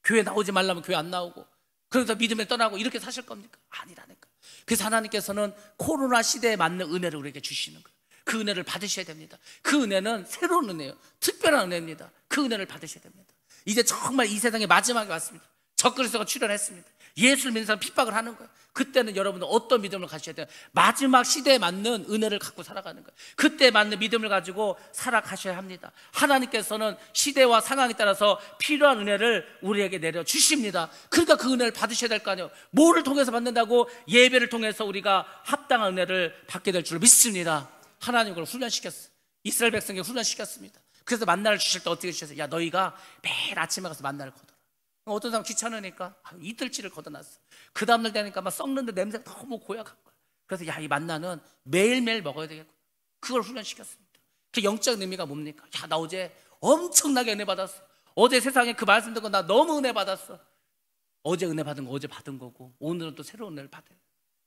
[SPEAKER 1] 교회 나오지 말라면 교회 안 나오고, 그래서 믿음에 떠나고 이렇게 사실 겁니까? 아니라니까. 그래서 하나님께서는 코로나 시대에 맞는 은혜를 우리에게 주시는 거예요. 그 은혜를 받으셔야 됩니다. 그 은혜는 새로운 은혜예요. 특별한 은혜입니다. 그 은혜를 받으셔야 됩니다. 이제 정말 이 세상의 마지막에 왔습니다. 적그리스도가 출현했습니다. 예수를 믿는 사람 핍박을 하는 거예요. 그때는 여러분은 어떤 믿음을 가셔야 돼요? 마지막 시대에 맞는 은혜를 갖고 살아가는 거예요. 그때 맞는 믿음을 가지고 살아가셔야 합니다. 하나님께서는 시대와 상황에 따라서 필요한 은혜를 우리에게 내려주십니다. 그러니까 그 은혜를 받으셔야 될 거 아니에요. 뭐를 통해서 받는다고? 예배를 통해서 우리가 합당한 은혜를 받게 될 줄 믿습니다. 하나님 그걸 훈련시켰어요. 이스라엘 백성에게 훈련시켰습니다. 그래서 만나를 주실 때 어떻게 주셨어요? 야, 너희가 매일 아침에 가서 만나를 거둬라. 어떤 사람 귀찮으니까 이틀치를 걷어놨어. 그 다음날 되니까 막 썩는데 냄새가 너무 고약한 거야. 그래서 야, 이 만나는 매일매일 먹어야 되겠고, 그걸 훈련시켰습니다. 그 영적 의미가 뭡니까? 야, 나 어제 엄청나게 은혜 받았어. 어제 세상에 그 말씀 듣고 나 너무 은혜 받았어. 어제 은혜 받은 거 어제 받은 거고, 오늘은 또 새로운 은혜를 받아요.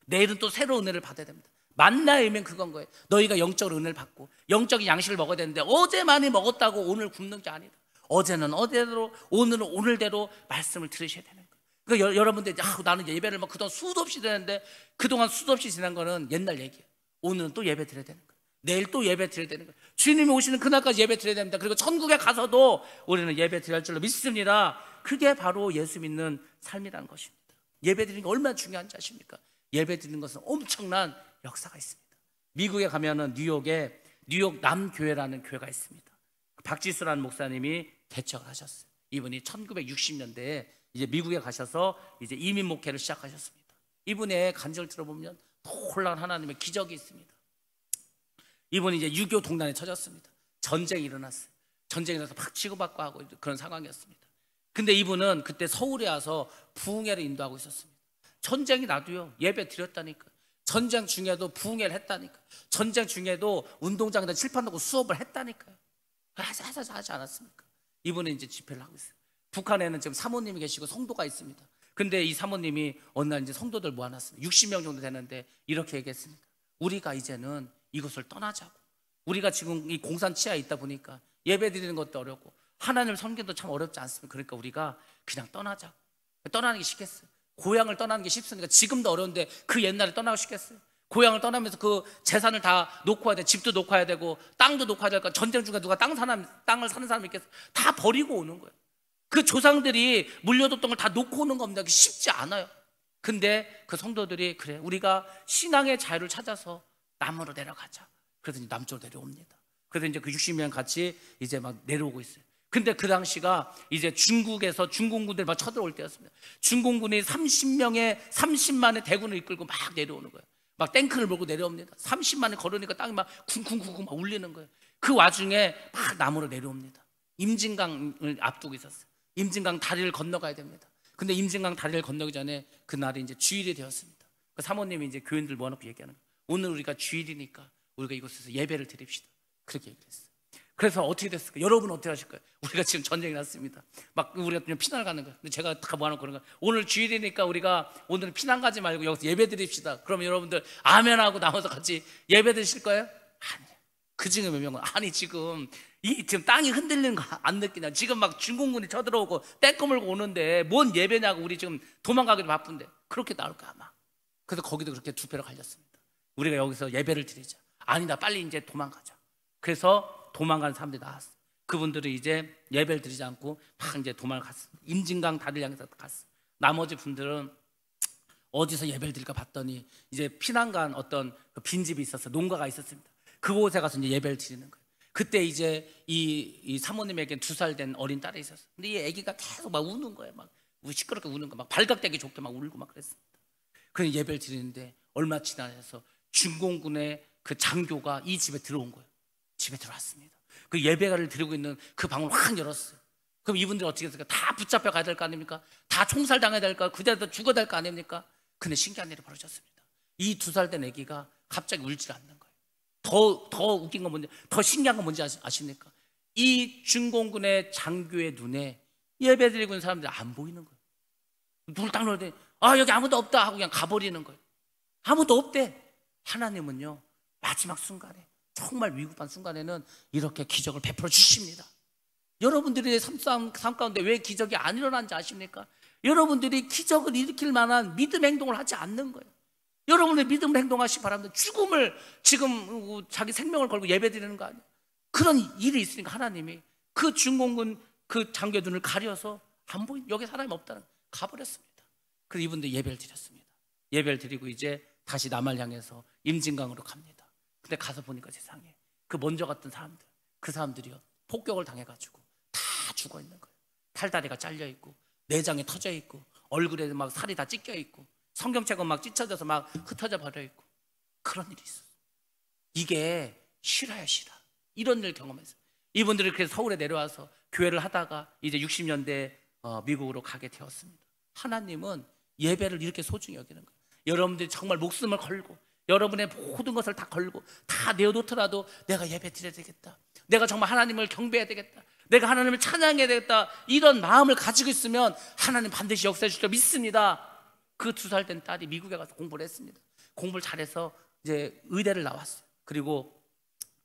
[SPEAKER 1] 내일은 또 새로운 은혜를 받아야 됩니다. 만나의 의미는 그건 거예요. 너희가 영적으로 은혜를 받고 영적인 양식을 먹어야 되는데 어제 많이 먹었다고 오늘 굶는 게 아니다. 어제는 어제대로, 오늘은 오늘대로 말씀을 들으셔야 되는 거예요. 그러니까 여러분들 나는 예배를 막 그동안 수도 없이 드렸는데, 그동안 수도 없이 지난 거는 옛날 얘기예요. 오늘은 또 예배 드려야 되는 거예요. 내일 또 예배 드려야 되는 거예요. 주님이 오시는 그날까지 예배 드려야 됩니다. 그리고 천국에 가서도 우리는 예배 드려야 할 줄로 믿습니다. 그게 바로 예수 믿는 삶이라는 것입니다. 예배 드리는 게 얼마나 중요한지 아십니까? 예배 드리는 것은 엄청난 역사가 있습니다. 미국에 가면은 뉴욕에 뉴욕 남교회라는 교회가 있습니다. 박지수라는 목사님이 개척을 하셨어요. 이분이 1960년대에 이제 미국에 가셔서 이제 이민 목회를 시작하셨습니다. 이분의 간증을 들어보면 놀라운 하나님의 기적이 있습니다. 이분이 이제 유교 동란에 처졌습니다. 전쟁이 일어났어요. 전쟁이 일어나서 막 치고받고 하고 그런 상황이었습니다. 근데 이분은 그때 서울에 와서 부흥회를 인도하고 있었습니다. 전쟁이 나도요 예배 드렸다니까. 전쟁 중에도 부흥회를 했다니까. 전쟁 중에도 운동장에다 칠판 놓고 수업을 했다니까요. 하지 않았습니까? 이분은 이제 집회를 하고 있어요. 북한에는 지금 사모님이 계시고 성도가 있습니다. 근데 이 사모님이 어느 날 이제 성도들 모아놨습니다. 60명 정도 되는데 이렇게 얘기했습니다. 우리가 이제는 이곳을 떠나자고. 우리가 지금 이 공산 치하에 있다 보니까 예배 드리는 것도 어렵고 하나님을 섬기도 참 어렵지 않습니까? 그러니까 우리가 그냥 떠나자고. 떠나는 게 쉽겠어요. 고향을 떠나는 게 쉽습니까? 지금도 어려운데 그 옛날에 떠나고 싶겠어요? 고향을 떠나면서 그 재산을 다 놓고 와야 돼. 집도 놓고 와야 되고 땅도 놓고 와야 될까. 전쟁 중에 누가 땅을 사는 사람이 있겠어요? 다 버리고 오는 거예요. 그 조상들이 물려뒀던 걸 다 놓고 오는 겁니다. 쉽지 않아요. 근데 그 성도들이 그래, 우리가 신앙의 자유를 찾아서 남으로 내려가자. 그래서 이제 남쪽으로 내려옵니다. 그래서 이제 그 60명 같이 이제 막 내려오고 있어요. 근데 그 당시가 이제 중국에서 중공군들이 막 쳐들어올 때였습니다. 중공군이 30만의 대군을 이끌고 막 내려오는 거예요. 막 탱크를 몰고 내려옵니다. 30만이 걸으니까 땅이 막 쿵쿵쿵쿵 막 울리는 거예요. 그 와중에 막 남으로 내려옵니다. 임진강을 앞두고 있었어요. 임진강 다리를 건너가야 됩니다. 근데 임진강 다리를 건너기 전에 그날이 이제 주일이 되었습니다. 그 사모님이 이제 교인들 모아놓고 얘기하는 거예요. 오늘 우리가 주일이니까 우리가 이곳에서 예배를 드립시다. 그렇게 얘기했어요. 그래서 어떻게 됐을까? 여러분은 어떻게 하실 거예요? 우리가 지금 전쟁이 났습니다. 막 우리가 그냥 피난 가는 거예요. 근데 제가 다 모아놓고 그런 거예요. 오늘 주일이니까 우리가 오늘은 피난 가지 말고 여기서 예배 드립시다. 그러면 여러분들 아멘하고 나와서 같이 예배 드실 거예요? 아니에요. 그 중에 몇 명은 아니 지금 지금 땅이 흔들리는 거 안 느끼냐? 지금 막 중공군이 쳐들어오고 떼꺼물고 오는데 뭔 예배냐고 우리 지금 도망가기도 바쁜데 그렇게 나올 거야 아마. 그래서 거기도 그렇게 두 배로 갈렸습니다. 우리가 여기서 예배를 드리자. 아니다 빨리 이제 도망가자. 그래서 도망간 사람들이 나왔어. 그분들이 이제 예배를 드리지 않고 막 이제 도망갔어. 임진강 다리를 향해서 갔어. 나머지 분들은 어디서 예배를 드릴까 봤더니 이제 피난간 어떤 그 빈집이 있었어. 농가가 있었습니다. 그곳에 가서 이제 예배를 드리는 거예요. 그때 이제 이 사모님에겐 2살 된 어린 딸이 있었어. 근데 이 아기가 계속 막 우는 거예요. 막 시끄럽게 우는 거, 막 발각되기 좋게 막 울고 막 그랬습니다. 그래서 예배를 드리는데 얼마 지나서 중공군의 그 장교가 이 집에 들어온 거예요. 집에 들어왔습니다. 그 예배를 드리고 있는 그 방을 확 열었어요. 그럼 이분들이 어떻게 했을까? 다 붙잡혀 가야 될 거 아닙니까? 다 총살 당해야 될까? 그 자리에서 죽어야 될 거 아닙니까? 근데 신기한 일이 벌어졌습니다. 이 2살 된 아기가 갑자기 울질 않는 거예요. 더 웃긴 건 뭔지, 더 신기한 건 뭔지 아십니까? 이 중공군의 장교의 눈에 예배 드리고 있는 사람들이 안 보이는 거예요. 눈을 딱 놓을 때 여기 아무도 없다 하고 그냥 가버리는 거예요. 아무도 없대. 하나님은요 마지막 순간에, 정말 위급한 순간에는 이렇게 기적을 베풀어 주십니다. 여러분들이 삶 가운데 왜 기적이 안 일어난지 아십니까? 여러분들이 기적을 일으킬 만한 믿음 행동을 하지 않는 거예요. 여러분의 믿음 행동하시기 바랍니다. 죽음을 지금 자기 생명을 걸고 예배 드리는 거 아니에요. 그런 일이 있으니까 하나님이 그 중공군 그 장교 눈을 가려서 안 보인, 여기 사람이 없다는 거예요. 가버렸습니다. 그래서 이분들 예배를 드렸습니다. 예배를 드리고 이제 다시 남을 향해서 임진강으로 갑니다. 근데 가서 보니까 세상에 그 먼저 갔던 사람들, 그 사람들이요 폭격을 당해가지고 다 죽어 있는 거예요. 팔다리가 잘려 있고 내장이 터져 있고 얼굴에 막 살이 다 찢겨 있고 성경책은 막 찢어져서 막 흩어져 버려 있고 그런 일이 있어요. 이게 실화야 실화. 이런 일을 경험했어요. 이분들이 그래서 서울에 내려와서 교회를 하다가 이제 60년대 미국으로 가게 되었습니다. 하나님은 예배를 이렇게 소중히 여기는 거예요. 여러분들이 정말 목숨을 걸고 여러분의 모든 것을 다 걸고 다 내어놓더라도 내가 예배 드려야 되겠다, 내가 정말 하나님을 경배해야 되겠다, 내가 하나님을 찬양해야 되겠다, 이런 마음을 가지고 있으면 하나님 반드시 역사해 주실 줄 믿습니다. 그 2살 된 딸이 미국에 가서 공부를 했습니다. 공부를 잘해서 이제 의대를 나왔어요. 그리고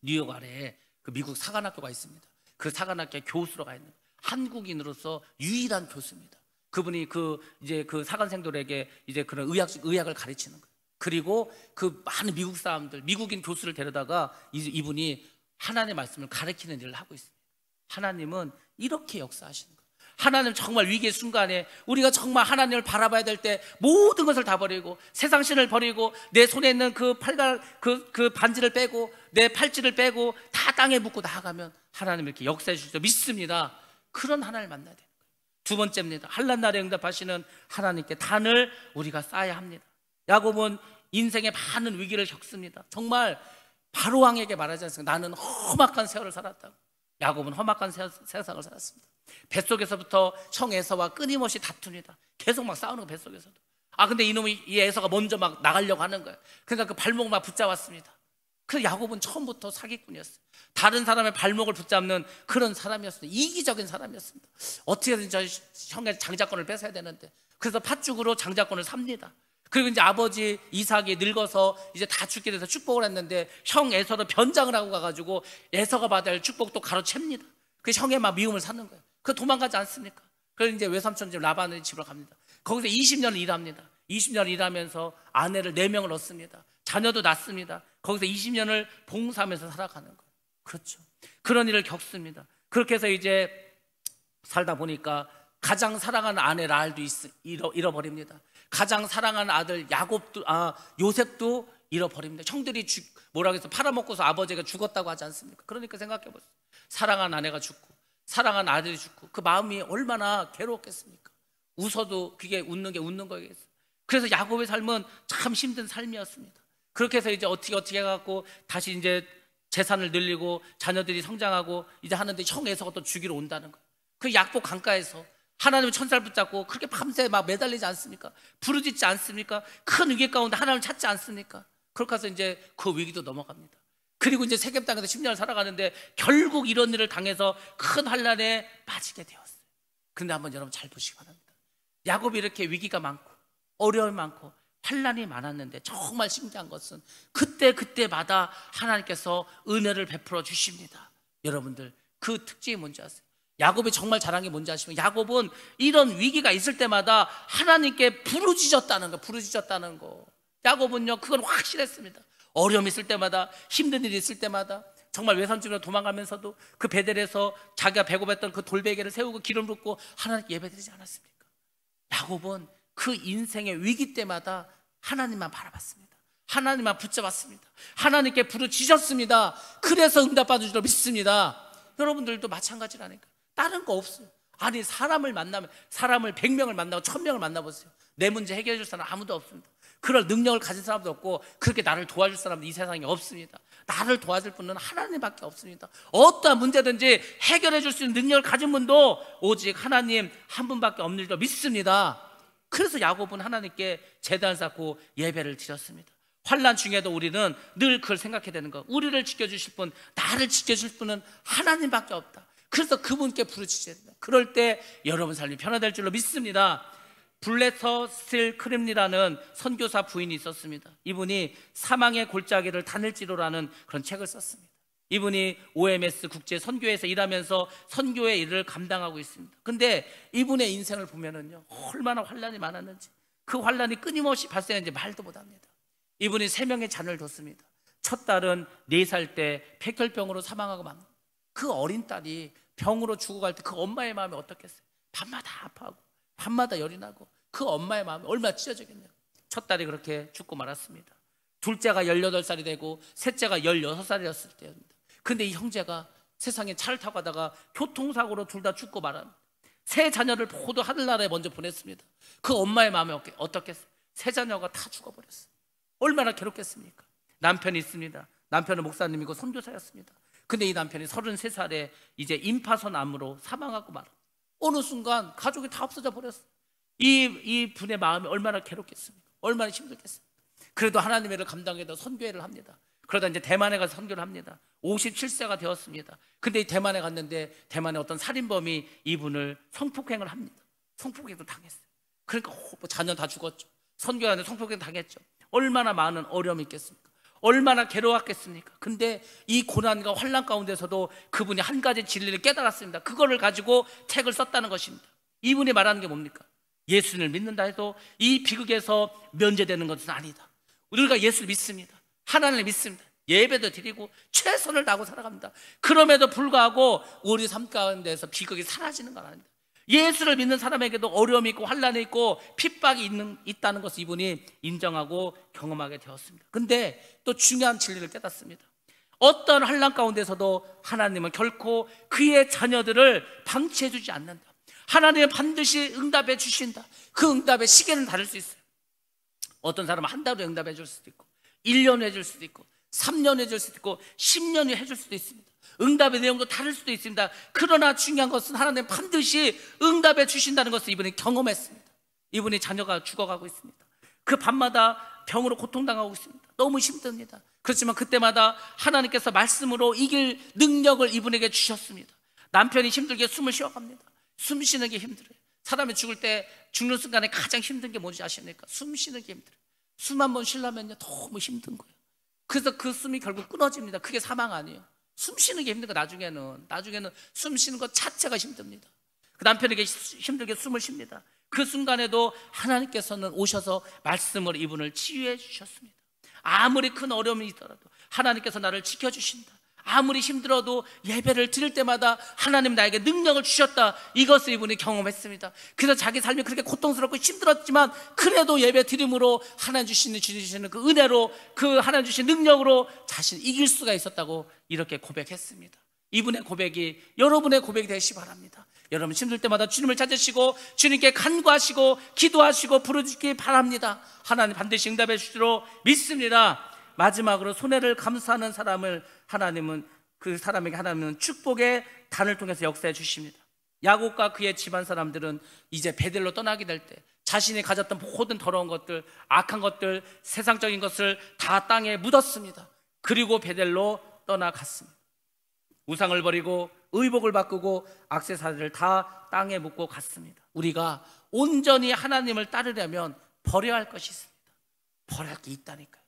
[SPEAKER 1] 뉴욕 아래에 그 미국 사관학교가 있습니다. 그 사관학교에 교수로 가 있는 한국인으로서 유일한 교수입니다. 그분이 이제 그 사관생들에게 이제 그런 의학을 가르치는 거예요. 그리고 그 많은 미국 사람들, 미국인 교수를 데려다가 이분이 하나님의 말씀을 가르치는 일을 하고 있습니다. 하나님은 이렇게 역사하시는 거예요. 하나님 정말 위기의 순간에 우리가 정말 하나님을 바라봐야 될 때 모든 것을 다 버리고 세상 신을 버리고 내 손에 있는 그 반지를 빼고 내 팔찌를 빼고 다 땅에 묻고 나아가면 하나님 이렇게 역사해 주시죠. 믿습니다. 그런 하나님을 만나야 돼요. 두 번째입니다. 환난 날에 응답하시는 하나님께 단을 우리가 쌓아야 합니다. 야곱은 인생의 많은 위기를 겪습니다. 정말 바로왕에게 말하지 않습니까? 나는 험악한 세월을 살았다고. 야곱은 험악한 세상을 살았습니다. 뱃속에서부터 형 에서와 끊임없이 다툽니다. 계속 막 싸우는 거 뱃속에서도. 근데 이 에서가 먼저 막 나가려고 하는 거예요. 그러니까 그 발목을 막 붙잡았습니다. 그래서 야곱은 처음부터 사기꾼이었어요. 다른 사람의 발목을 붙잡는 그런 사람이었어요. 이기적인 사람이었습니다. 어떻게든 저 형의 장자권을 뺏어야 되는데, 그래서 팥죽으로 장자권을 삽니다. 그리고 이제 아버지 이삭이 늙어서 이제 다 죽게 돼서 축복을 했는데 형 에서로 변장을 하고 가가지고 에서가 받아야 할 축복도 가로챕니다. 그 형의 막 미움을 사는 거예요. 그 도망가지 않습니까? 그래서 이제 외삼촌 집 라반의 집으로 갑니다. 거기서 20년을 일합니다. 20년을 일하면서 아내를 4명을 얻습니다. 자녀도 낳습니다. 거기서 20년을 봉사하면서 살아가는 거예요. 그렇죠. 그런 일을 겪습니다. 그렇게 해서 이제 살다 보니까 가장 사랑하는 아내 라헬도 잃어버립니다. 가장 사랑하는 아들 요셉도 잃어버립니다. 형들이 뭐라고 해서 팔아먹고서 아버지가 죽었다고 하지 않습니까? 그러니까 생각해보세요. 사랑하는 아내가 죽고 사랑하는 아들이 죽고 그 마음이 얼마나 괴로웠겠습니까? 웃어도 그게 웃는 게 웃는 거겠어요. 그래서 야곱의 삶은 참 힘든 삶이었습니다. 그렇게 해서 이제 어떻게 해갖고 다시 이제 재산을 늘리고 자녀들이 성장하고 이제 하는데 형 에서가 또 죽이러 온다는 거예요. 그 약복 강가에서 하나님의 천사를 붙잡고 그렇게 밤새 막 매달리지 않습니까? 부르짖지 않습니까? 큰 위기 가운데 하나님을 찾지 않습니까? 그렇게 해서 이제 그 위기도 넘어갑니다. 그리고 이제 세겜 땅에서 10년을 살아가는데 결국 이런 일을 당해서 큰 환난에 빠지게 되었어요. 근데 한번 여러분 잘 보시기 바랍니다. 야곱이 이렇게 위기가 많고 어려움이 많고 환난이 많았는데 정말 신기한 것은 그때마다 하나님께서 은혜를 베풀어 주십니다. 여러분들 그 특징이 뭔지 아세요? 야곱이 정말 잘한 게 뭔지 아시면 야곱은 이런 위기가 있을 때마다 하나님께 부르짖었다는 거. 야곱은요 그건 확실했습니다. 어려움이 있을 때마다, 힘든 일이 있을 때마다, 정말 외삼촌으로 도망가면서도 그 베델에서 자기가 배고팠던 그 돌베개를 세우고 기름 붓고 하나님께 예배드리지 않았습니까? 야곱은 그 인생의 위기 때마다 하나님만 바라봤습니다. 하나님만 붙잡았습니다. 하나님께 부르짖었습니다. 그래서 응답받은 줄 믿습니다. 여러분들도 마찬가지라니까. 다른 거 없어요. 아니 사람을 만나면, 사람을 100명을 만나고 1000명을 만나보세요. 내 문제 해결해 줄 사람 아무도 없습니다. 그럴 능력을 가진 사람도 없고 그렇게 나를 도와줄 사람도 이 세상에 없습니다. 나를 도와줄 분은 하나님밖에 없습니다. 어떠한 문제든지 해결해 줄 수 있는 능력을 가진 분도 오직 하나님 한 분밖에 없는 줄 믿습니다. 그래서 야곱은 하나님께 제단을 쌓고 예배를 드렸습니다. 환난 중에도 우리는 늘 그걸 생각해야 되는 거. 우리를 지켜주실 분, 나를 지켜줄 분은 하나님밖에 없다. 그래서 그분께 부르짖어야 된다. 그럴 때 여러분 삶이 변화될 줄로 믿습니다. 블레서 스틸 크림리라는 선교사 부인이 있었습니다. 이분이 사망의 골짜기를 다닐지로라는 그런 책을 썼습니다. 이분이 OMS 국제 선교회에서 일하면서 선교의 일을 감당하고 있습니다. 근데 이분의 인생을 보면은요 얼마나 환난이 많았는지, 그 환난이 끊임없이 발생했는지 말도 못합니다. 이분이 3명의 자녀를 뒀습니다. 첫 딸은 4살 때 폐결병으로 사망하고 맙니다. 그 어린 딸이 병으로 죽어갈 때 그 엄마의 마음이 어떻겠어요? 밤마다 아파하고 밤마다 열이 나고 그 엄마의 마음이 얼마나 찢어지겠네요. 첫 딸이 그렇게 죽고 말았습니다. 둘째가 18살이 되고 셋째가 16살이었을 때였습니다. 근데 이 형제가 세상에 차를 타고 가다가 교통사고로 둘 다 죽고 말합니다. 세 자녀를 모두 하늘나라에 먼저 보냈습니다. 그 엄마의 마음이 어떻겠어요? 세 자녀가 다 죽어버렸어요. 얼마나 괴롭겠습니까? 남편이 있습니다. 남편은 목사님이고 선교사였습니다. 근데 이 남편이 33살에 이제 임파선 암으로 사망하고 말합니다. 어느 순간 가족이 다 없어져 버렸어요. 이 분의 마음이 얼마나 괴롭겠습니까? 얼마나 힘들겠습니까? 그래도 하나님의 일을 감당해서 선교회를 합니다. 그러다 이제 대만에 가서 선교를 합니다. 57세가 되었습니다. 근데 이 대만에 갔는데 대만의 어떤 살인범이 이분을 성폭행을 합니다. 성폭행도 당했어요. 그러니까 자녀 다 죽었죠. 선교하는데 성폭행 당했죠. 얼마나 많은 어려움이 있겠습니까? 얼마나 괴로웠겠습니까? 근데 이 고난과 환난 가운데서도 그분이 한 가지 진리를 깨달았습니다. 그거를 가지고 책을 썼다는 것입니다. 이분이 말하는 게 뭡니까? 예수를 믿는다 해도 이 비극에서 면제되는 것은 아니다. 우리가 예수를 믿습니다. 하나님을 믿습니다. 예배도 드리고 최선을 다하고 살아갑니다. 그럼에도 불구하고 우리 삶 가운데서 비극이 사라지는 건 아닙니다. 예수를 믿는 사람에게도 어려움이 있고 환난이 있고 핍박이 있다는 것을 이분이 인정하고 경험하게 되었습니다. 근데 또 중요한 진리를 깨닫습니다. 어떤 환난 가운데서도 하나님은 결코 그의 자녀들을 방치해 주지 않는다. 하나님은 반드시 응답해 주신다. 그 응답의 시계는 다를 수 있어요. 어떤 사람은 한 달 후에 응답해 줄 수도 있고 1년 후에 해줄 수도 있고 3년 후에 해줄 수도 있고 10년 후에 해줄 수도 있습니다. 응답의 내용도 다를 수도 있습니다. 그러나 중요한 것은 하나님 반드시 응답해 주신다는 것을 이분이 경험했습니다. 이분이 자녀가 죽어가고 있습니다. 그 밤마다 병으로 고통당하고 있습니다. 너무 힘듭니다. 그렇지만 그때마다 하나님께서 말씀으로 이길 능력을 이분에게 주셨습니다. 남편이 힘들게 숨을 쉬어갑니다. 숨 쉬는 게 힘들어요. 사람이 죽을 때 죽는 순간에 가장 힘든 게 뭔지 아십니까? 숨 쉬는 게 힘들어요. 숨 한 번 쉬려면요 너무 힘든 거예요. 그래서 그 숨이 결국 끊어집니다. 그게 사망 아니에요. 숨 쉬는 게 힘든 거. 나중에는 숨 쉬는 것 자체가 힘듭니다. 그 남편에게 힘들게 숨을 쉽니다. 그 순간에도 하나님께서는 오셔서 말씀으로 이분을 치유해 주셨습니다. 아무리 큰 어려움이 있더라도 하나님께서 나를 지켜주신다. 아무리 힘들어도 예배를 드릴 때마다 하나님 나에게 능력을 주셨다. 이것을 이분이 경험했습니다. 그래서 자기 삶이 그렇게 고통스럽고 힘들었지만 그래도 예배 드림으로 하나님 주시는 그 은혜로, 그 하나님 주신 능력으로 자신을 이길 수가 있었다고 이렇게 고백했습니다. 이분의 고백이 여러분의 고백이 되시기 바랍니다. 여러분 힘들 때마다 주님을 찾으시고 주님께 간구하시고 기도하시고 부르짖기 바랍니다. 하나님 반드시 응답해 주시리로 믿습니다. 마지막으로 손해를 감수하는 사람을 하나님은, 그 사람에게 하나님은 축복의 단을 통해서 역사해 주십니다. 야곱과 그의 집안 사람들은 이제 베델로 떠나게 될 때 자신이 가졌던 모든 더러운 것들, 악한 것들, 세상적인 것을 다 땅에 묻었습니다. 그리고 베델로 떠나갔습니다. 우상을 버리고 의복을 바꾸고 액세서리를 다 땅에 묻고 갔습니다. 우리가 온전히 하나님을 따르려면 버려야 할 것이 있습니다. 버릴 게 있다니까요.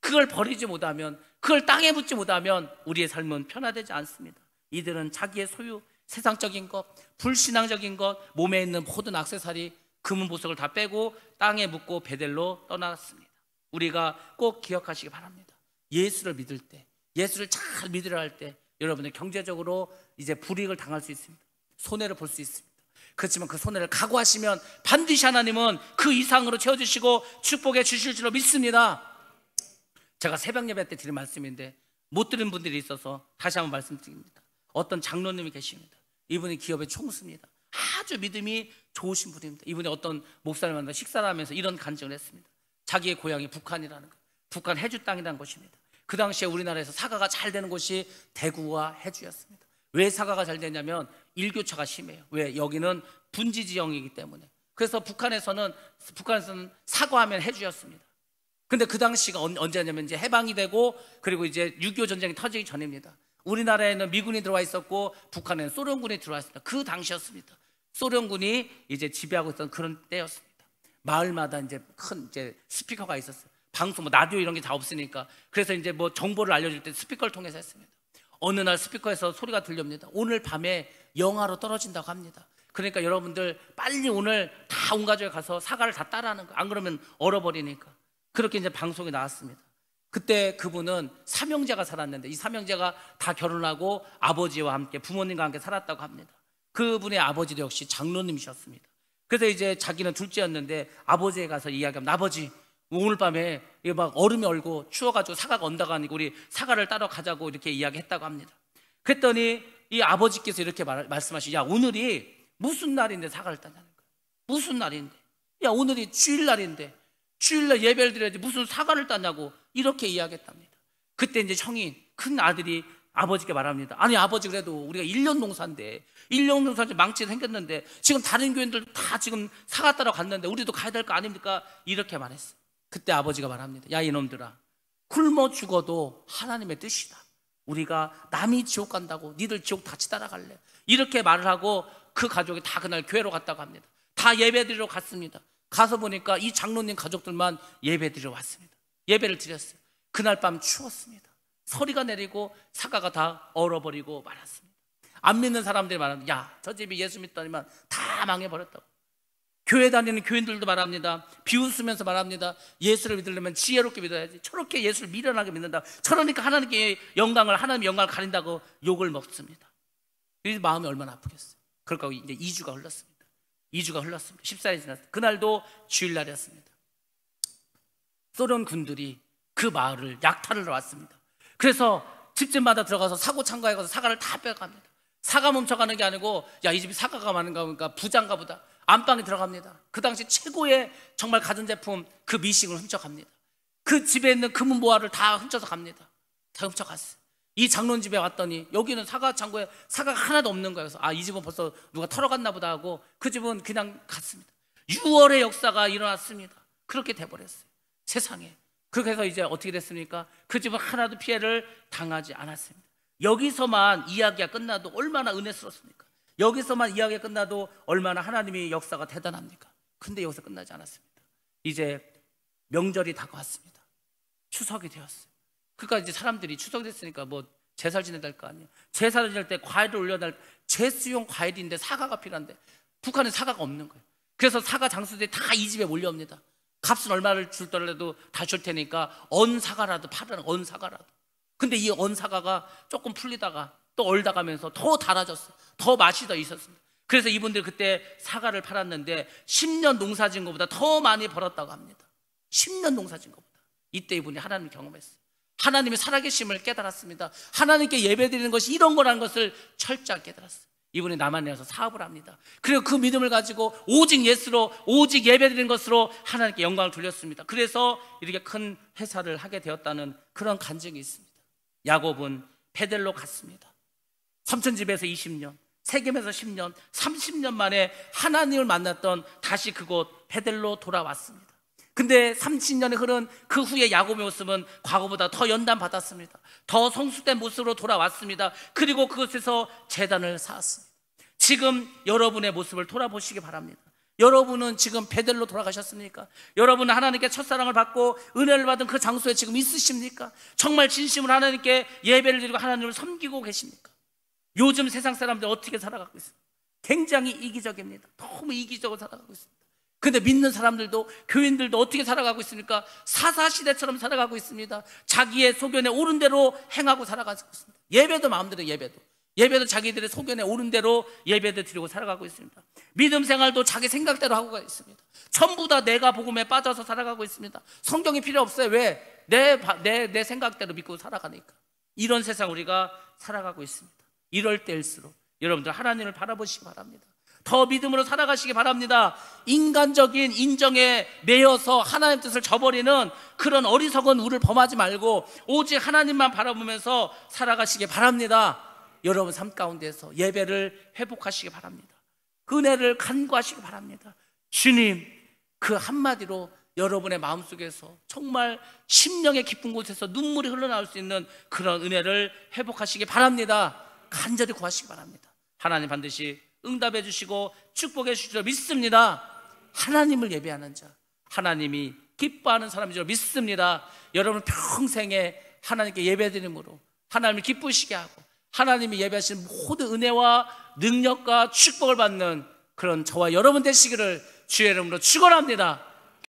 [SPEAKER 1] 그걸 버리지 못하면, 그걸 땅에 묻지 못하면 우리의 삶은 편화되지 않습니다. 이들은 자기의 소유, 세상적인 것, 불신앙적인 것, 몸에 있는 모든 액세서리, 금은 보석을 다 빼고 땅에 묻고 베델로 떠났습니다. 우리가 꼭 기억하시기 바랍니다. 예수를 믿을 때, 예수를 잘 믿으려 할 때 여러분들 경제적으로 이제 불이익을 당할 수 있습니다. 손해를 볼 수 있습니다. 그렇지만 그 손해를 각오하시면 반드시 하나님은 그 이상으로 채워주시고 축복해 주실 줄로 믿습니다. 제가 새벽 예배 때 드린 말씀인데 못 들은 분들이 있어서 다시 한번 말씀드립니다. 어떤 장로님이 계십니다. 이분이 기업의 총수입니다. 아주 믿음이 좋으신 분입니다. 이분이 어떤 목사를 만나 식사를 하면서 이런 간증을 했습니다. 자기의 고향이 북한이라는 것, 북한 해주 땅이라는 곳입니다. 그 당시에 우리나라에서 사과가 잘 되는 곳이 대구와 해주였습니다. 왜 사과가 잘 되냐면 일교차가 심해요. 왜? 여기는 분지 지형이기 때문에. 그래서 북한에서는 사과하면 해주였습니다. 근데 그 당시가 언제냐면 이제 해방이 되고 그리고 이제 6.25 전쟁이 터지기 전입니다. 우리나라에는 미군이 들어와 있었고 북한에는 소련군이 들어와 있습니다. 그 당시였습니다. 소련군이 이제 지배하고 있던 그런 때였습니다. 마을마다 이제 큰 이제 스피커가 있었어요. 방송, 뭐 라디오 이런 게 다 없으니까. 그래서 이제 뭐 정보를 알려줄 때 스피커를 통해서 했습니다. 어느 날 스피커에서 소리가 들려옵니다. 오늘 밤에 영하로 떨어진다고 합니다. 그러니까 여러분들 빨리 오늘 다 온 가족이 가서 사과를 다 따라하는 거예요. 안 그러면 얼어버리니까. 그렇게 이제 방송이 나왔습니다. 그때 그분은 삼형제가 살았는데 이 삼형제가 다 결혼하고 아버지와 함께 부모님과 함께 살았다고 합니다. 그분의 아버지도 역시 장로님이셨습니다. 그래서 이제 자기는 둘째였는데 아버지에 가서 이야기하면 아버지 오늘 밤에 막 얼음이 얼고 추워가지고 사과가 온다고 하니까 우리 사과를 따러 가자고 이렇게 이야기했다고 합니다. 그랬더니 이 아버지께서 이렇게 말씀하시죠. 야 오늘이 무슨 날인데 사과를 따냐는 거야. 무슨 날인데. 야 오늘이 주일날인데 주일날 예배를 드려야지 무슨 사과를 따냐고 이렇게 이야기했답니다. 그때 이제 형이 큰 아들이 아버지께 말합니다. 아니 아버지 그래도 우리가 1년 농사인데 1년 농사인데 망치가 생겼는데 지금 다른 교인들 다 지금 사과 따러 갔는데 우리도 가야 될 거 아닙니까? 이렇게 말했어요. 그때 아버지가 말합니다. 야 이놈들아 굶어 죽어도 하나님의 뜻이다. 우리가 남이 지옥 간다고 니들 지옥 같이 따라갈래? 이렇게 말을 하고 그 가족이 다 그날 교회로 갔다고 합니다. 다 예배드리러 갔습니다. 가서 보니까 이 장로님 가족들만 예배드리러 왔습니다. 예배를 드렸어요. 그날 밤 추웠습니다. 서리가 내리고 사과가 다 얼어버리고 말았습니다. 안 믿는 사람들이 말합니다. 야, 저 집이 예수 믿더니만 다 망해버렸다고. 교회 다니는 교인들도 말합니다. 비웃으면서 말합니다. 예수를 믿으려면 지혜롭게 믿어야지. 저렇게 예수를 미련하게 믿는다. 저러니까 하나님께 하나님의 영광을 가린다고 욕을 먹습니다. 그래서 마음이 얼마나 아프겠어요. 그러니까 이제 2주가 흘렀습니다. 2주가 흘렀습니다. 14일이 지났어요. 그날도 주일날이었습니다. 소련 군들이 그 마을을 약탈을 왔습니다. 그래서 집집마다 들어가서 사고 창고에 가서 사과를 다 빼갑니다. 사과 훔쳐가는 게 아니고 야 이 집이 사과가 많은가 보니까 부자인가 보다. 안방에 들어갑니다. 그 당시 최고의 정말 가전제품 그 미싱을 훔쳐갑니다. 그 집에 있는 금은 보화를 다 훔쳐서 갑니다. 다 훔쳐갔어요. 이 장로님 집에 왔더니 여기는 사과 창고에 사과가 하나도 없는 거예요. 그래서 이 집은 벌써 누가 털어갔나 보다 하고 그 집은 그냥 갔습니다. 6월의 역사가 일어났습니다. 그렇게 돼버렸어요. 세상에. 그렇게 해서 이제 어떻게 됐습니까? 그 집은 하나도 피해를 당하지 않았습니다. 여기서만 이야기가 끝나도 얼마나 은혜스럽습니까? 여기서만 이야기가 끝나도 얼마나 하나님의 역사가 대단합니까? 근데 여기서 끝나지 않았습니다. 이제 명절이 다가왔습니다. 추석이 되었어요. 그러니까 이제 사람들이 추석이 됐으니까 뭐 제사를 지내야 될 거 아니에요. 제사를 지낼 때 과일을 올려야 될 제수용 과일인데 사과가 필요한데 북한은 사과가 없는 거예요. 그래서 사과 장수들이 다 이 집에 몰려옵니다. 값은 얼마를 줄더라도 다 줄 테니까 언사과라도 팔아라. 언사과라도. 근데 이 언사과가 조금 풀리다가 또 얼다가면서 더 달아졌어요. 더 맛이 더 있었습니다. 그래서 이분들 그때 사과를 팔았는데 10년 농사진 것보다 더 많이 벌었다고 합니다. 10년 농사진 것보다. 이때 이분이 하나님을 경험했어요. 하나님의 살아계심을 깨달았습니다. 하나님께 예배드리는 것이 이런 거라는 것을 철저하게 깨달았어요. 이분이 남한에 와서 사업을 합니다. 그리고 그 믿음을 가지고 오직 예수로 오직 예배드리는 것으로 하나님께 영광을 돌렸습니다. 그래서 이렇게 큰 회사를 하게 되었다는 그런 간증이 있습니다. 야곱은 베델로 갔습니다. 삼촌 집에서 20년, 세겜에서 10년, 30년 만에 하나님을 만났던 다시 그곳 베델로 돌아왔습니다. 근데 30년이 흐른 그 후에 야곱의 모습은 과거보다 더 연단받았습니다. 더 성숙된 모습으로 돌아왔습니다. 그리고 그곳에서 제단을 쌓았습니다. 지금 여러분의 모습을 돌아보시기 바랍니다. 여러분은 지금 베델로 돌아가셨습니까? 여러분은 하나님께 첫사랑을 받고 은혜를 받은 그 장소에 지금 있으십니까? 정말 진심으로 하나님께 예배를 드리고 하나님을 섬기고 계십니까? 요즘 세상 사람들 어떻게 살아가고 있습니까? 굉장히 이기적입니다. 너무 이기적으로 살아가고 있습니다. 근데 믿는 사람들도, 교인들도 어떻게 살아가고 있습니까? 사사시대처럼 살아가고 있습니다. 자기의 소견에 옳은 대로 행하고 살아가고 있습니다. 예배도 마음대로 예배도 자기들의 소견에 옳은 대로 예배도 드리고 살아가고 있습니다. 믿음 생활도 자기 생각대로 하고 있습니다. 전부 다 내가 복음에 빠져서 살아가고 있습니다. 성경이 필요 없어요. 왜? 내 생각대로 믿고 살아가니까. 이런 세상 우리가 살아가고 있습니다. 이럴 때일수록 여러분들 하나님을 바라보시기 바랍니다. 더 믿음으로 살아가시기 바랍니다. 인간적인 인정에 매여서 하나님 뜻을 저버리는 그런 어리석은 우를 범하지 말고 오직 하나님만 바라보면서 살아가시기 바랍니다. 여러분 삶 가운데서 예배를 회복하시기 바랍니다. 은혜를 간구하시기 바랍니다. 주님, 그 한마디로 여러분의 마음속에서 정말 심령의 깊은 곳에서 눈물이 흘러나올 수 있는 그런 은혜를 회복하시기 바랍니다. 간절히 구하시기 바랍니다. 하나님 반드시 응답해 주시고 축복해 주실 줄 믿습니다. 하나님을 예배하는 자, 하나님이 기뻐하는 사람인 줄 믿습니다. 여러분 평생에 하나님께 예배드림으로 하나님을 기쁘시게 하고 하나님이 예배하시는 모든 은혜와 능력과 축복을 받는 그런 저와 여러분 되시기를 주의 이름으로 축원합니다.